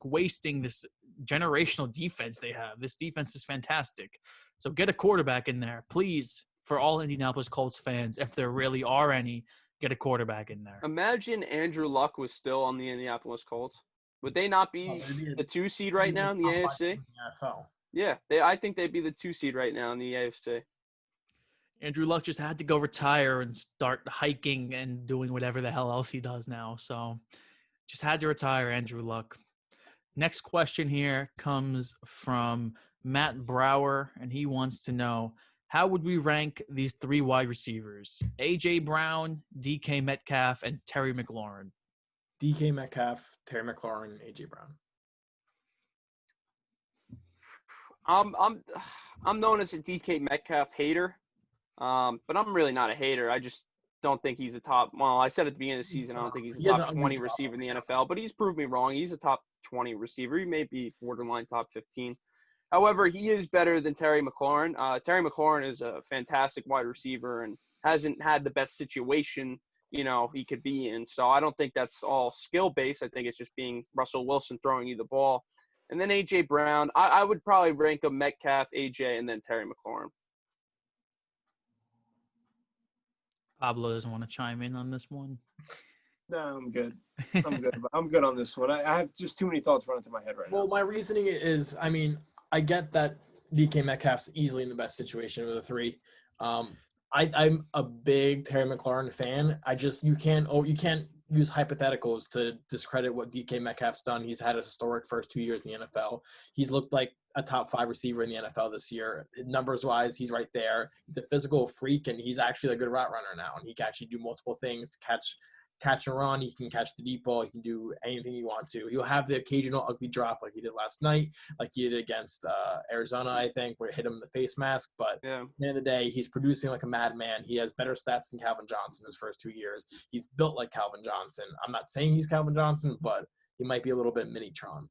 wasting this generational defense they have. This defense is fantastic. So get a quarterback in there. Please, for all Indianapolis Colts fans, if there really are any, get a quarterback in there. Imagine Andrew Luck was still on the Indianapolis Colts. Would they not be the 2 seed right now in the AFC? Yeah, I think they'd be the 2 seed right now in the AFC. Andrew Luck just had to go retire and start hiking and doing whatever the hell else he does now. So just had to retire, Andrew Luck. Next question here comes from Matt Brower, and he wants to know, how would we rank these three wide receivers? A.J. Brown, DK Metcalf, and Terry McLaurin. DK Metcalf, Terry McLaurin, A.J. Brown. I'm known as a DK Metcalf hater, but I'm really not a hater. I just don't think he's a top. Well, I said at the beginning of the season, I don't think he's a top 20 receiver in the NFL, but he's proved me wrong. He's a top 20 receiver. He may be borderline top 15. However, he is better than Terry McLaurin. Terry McLaurin is a fantastic wide receiver and hasn't had the best situation, he could be in. So I don't think that's all skill-based. I think it's just being Russell Wilson throwing you the ball. And then A.J. Brown, I would probably rank him Metcalf, A.J., and then Terry McLaurin. Pablo doesn't want to chime in on this one. No, I'm good. I'm good on this one. I have just too many thoughts running through my head right now. Well, my reasoning is, I get that DK Metcalf's easily in the best situation of the three. I'm a big Terry McLaurin fan. You can't use hypotheticals to discredit what DK Metcalf's done. He's had a historic first 2 years in the NFL. He's looked like a top 5 receiver in the NFL this year. Numbers wise, he's right there. He's a physical freak, and he's actually a good route runner now. And he can actually do multiple things, catch and run. He can catch the deep ball. He can do anything you want to. He'll have the occasional ugly drop like he did last night, like he did against Arizona, I think, where it hit him in the face mask. But Yeah. At the end of the day, he's producing like a madman. He has better stats than Calvin Johnson his first 2 years. He's built like Calvin Johnson. I'm not saying he's Calvin Johnson, but he might be a little bit mini-tron.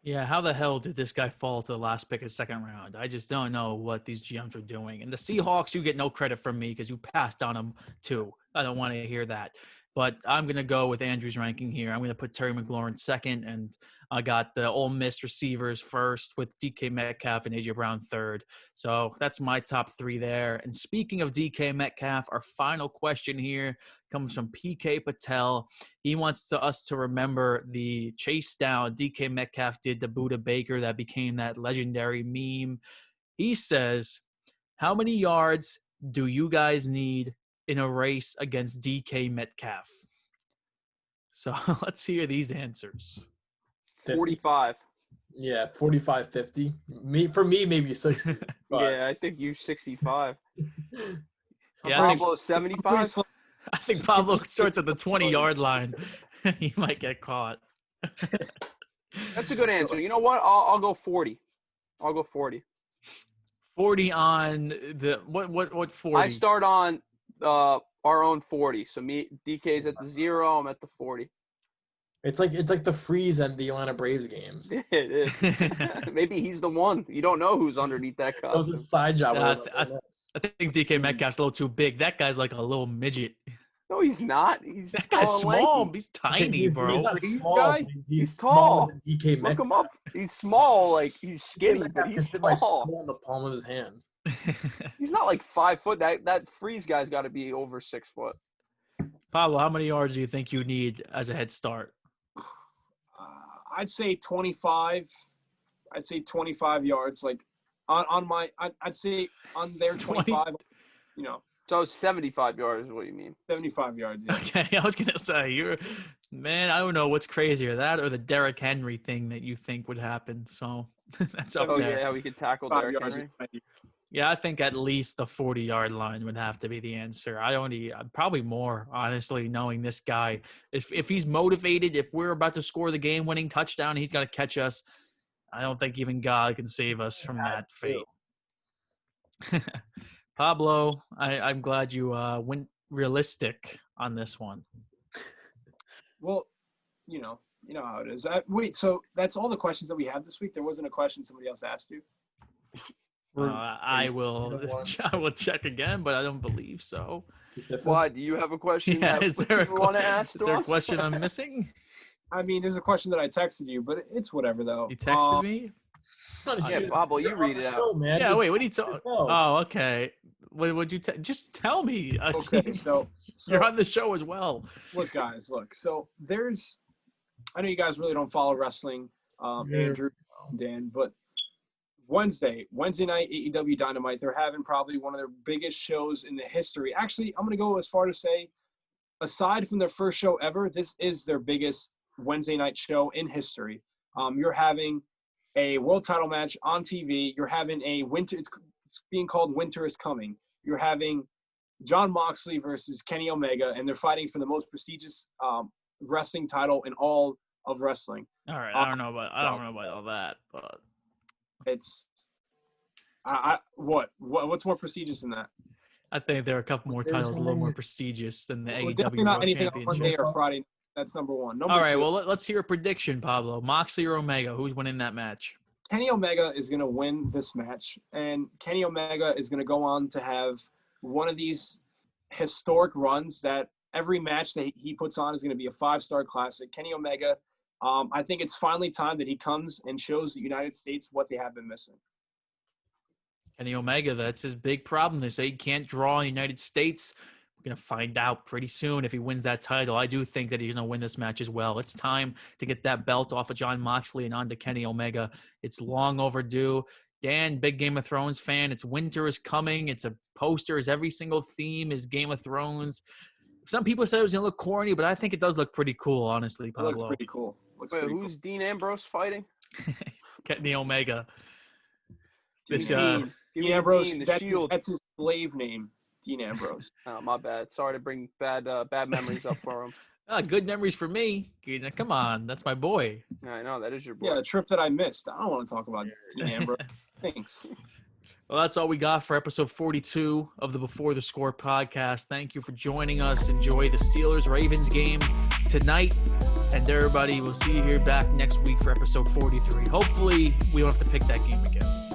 Yeah, how the hell did this guy fall to the last pick of the second round? I just don't know what these GMs are doing. And the Seahawks, you get no credit from me because you passed on them too. I don't want to hear that. But I'm going to go with Andrew's ranking here. I'm going to put Terry McLaurin second, and I got the Ole Miss receivers first with DK Metcalf and A.J. Brown third. So that's my top three there. And speaking of DK Metcalf, our final question here comes from PK Patel. He wants us to remember the chase down DK Metcalf did to Buda Baker that became that legendary meme. He says, how many yards do you guys need in a race against DK Metcalf? So let's hear these answers. 45. Yeah, 45, 50. For me, maybe 60. Yeah, I think you 65. Yeah, Pablo 75. I think Pablo starts at the 20-yard line. He might get caught. That's a good answer. You know what? I'll go 40. I'll go 40. 40 on the what 40? I start on our own 40. So DK's at the 0. I'm at the 40. It's like the freeze and the Atlanta Braves games. It is. Maybe he's the one. You don't know who's underneath that That was costume. a side job. I think DK Metcalf's a little too big. That guy's like a little midget. No, he's not. He's That guy's tall and small. lanky. He's tiny, bro. He's not He's small. guy. He's tall. smaller than DK Look Metcalf. him up. He's small. Like, he's skinny, but he's my tall. soul in the palm of his hand. He's not like 5 foot. That freeze guy's got to be over 6 foot. Pablo, how many yards do you think you need as a head start? I'd say 25. I'd say 25 yards. Like I'd say on their 25. So 75 yards is what you mean. 75 yards. Yeah. Okay, I was gonna say man. I don't know what's crazier, that or the Derrick Henry thing that you think would happen. So that's up there. Yeah, we could tackle 5 Derrick yards Henry. is plenty. Yeah, I think at least the 40-yard line would have to be the answer. Probably more, honestly, knowing this guy. If he's motivated, if we're about to score the game-winning touchdown, he's got to catch us. I don't think even God can save us from that fate. Pablo, I'm glad you went realistic on this one. Well, you know how it is. Wait, so that's all the questions that we have this week? There wasn't a question somebody else asked you? I will check again, but I don't believe so. Why? Do you have a question? Yeah, is there a us? question I'm missing? I mean, there's a question that I texted you, but it's whatever though. You texted me? Yeah, Pablo, you read it out. Man. Yeah, Just wait, what are you talking? Oh, okay. What would you just tell me? Okay, so You're on the show as well. Look, guys, so I know you guys really don't follow wrestling, Andrew, Dan, but Wednesday night, AEW Dynamite, they're having probably one of their biggest shows in the history. Actually, I'm going to go as far to say, aside from their first show ever, this is their biggest Wednesday night show in history. You're having a world title match on TV. You're having a winter. It's being called Winter is Coming. You're having Jon Moxley versus Kenny Omega, and they're fighting for the most prestigious wrestling title in all of wrestling. All right, I don't know about all that, but It's what's more prestigious than that? I think there are a couple more titles a little more prestigious than the Well, AEW definitely not World anything on Championship. Monday or Friday. That's number one. Number All right, two, well, let's hear a prediction, Pablo. Moxley or Omega? Who's winning that match? Kenny Omega is going to win this match, and Kenny Omega is going to go on to have one of these historic runs that every match that he puts on is going to be a 5-star classic. Kenny Omega, I think it's finally time that he comes and shows the United States what they have been missing. Kenny Omega, that's his big problem. They say he can't draw in the United States. We're going to find out pretty soon if he wins that title. I do think that he's going to win this match as well. It's time to get that belt off of Jon Moxley and onto Kenny Omega. It's long overdue. Dan, big Game of Thrones fan. It's winter is coming. It's a posters. Every single theme is Game of Thrones. Some people said it was going to look corny, but I think it does look pretty cool, honestly, Pablo. It looks pretty cool. Wait, who's Dean Ambrose fighting? Kenny Omega. This, Dean Ambrose, the Shield. that's his slave name, Dean Ambrose. Oh, my bad. Sorry to bring bad memories up for him. Good memories for me. Come on, that's my boy. I know, that is your boy. Yeah, the trip that I missed. I don't want to talk about Dean Ambrose. Thanks. Well, that's all we got for episode 42 of the Before the Score podcast. Thank you for joining us. Enjoy the Steelers-Ravens game tonight. And everybody, we'll see you here back next week for episode 43. Hopefully, we don't have to pick that game again.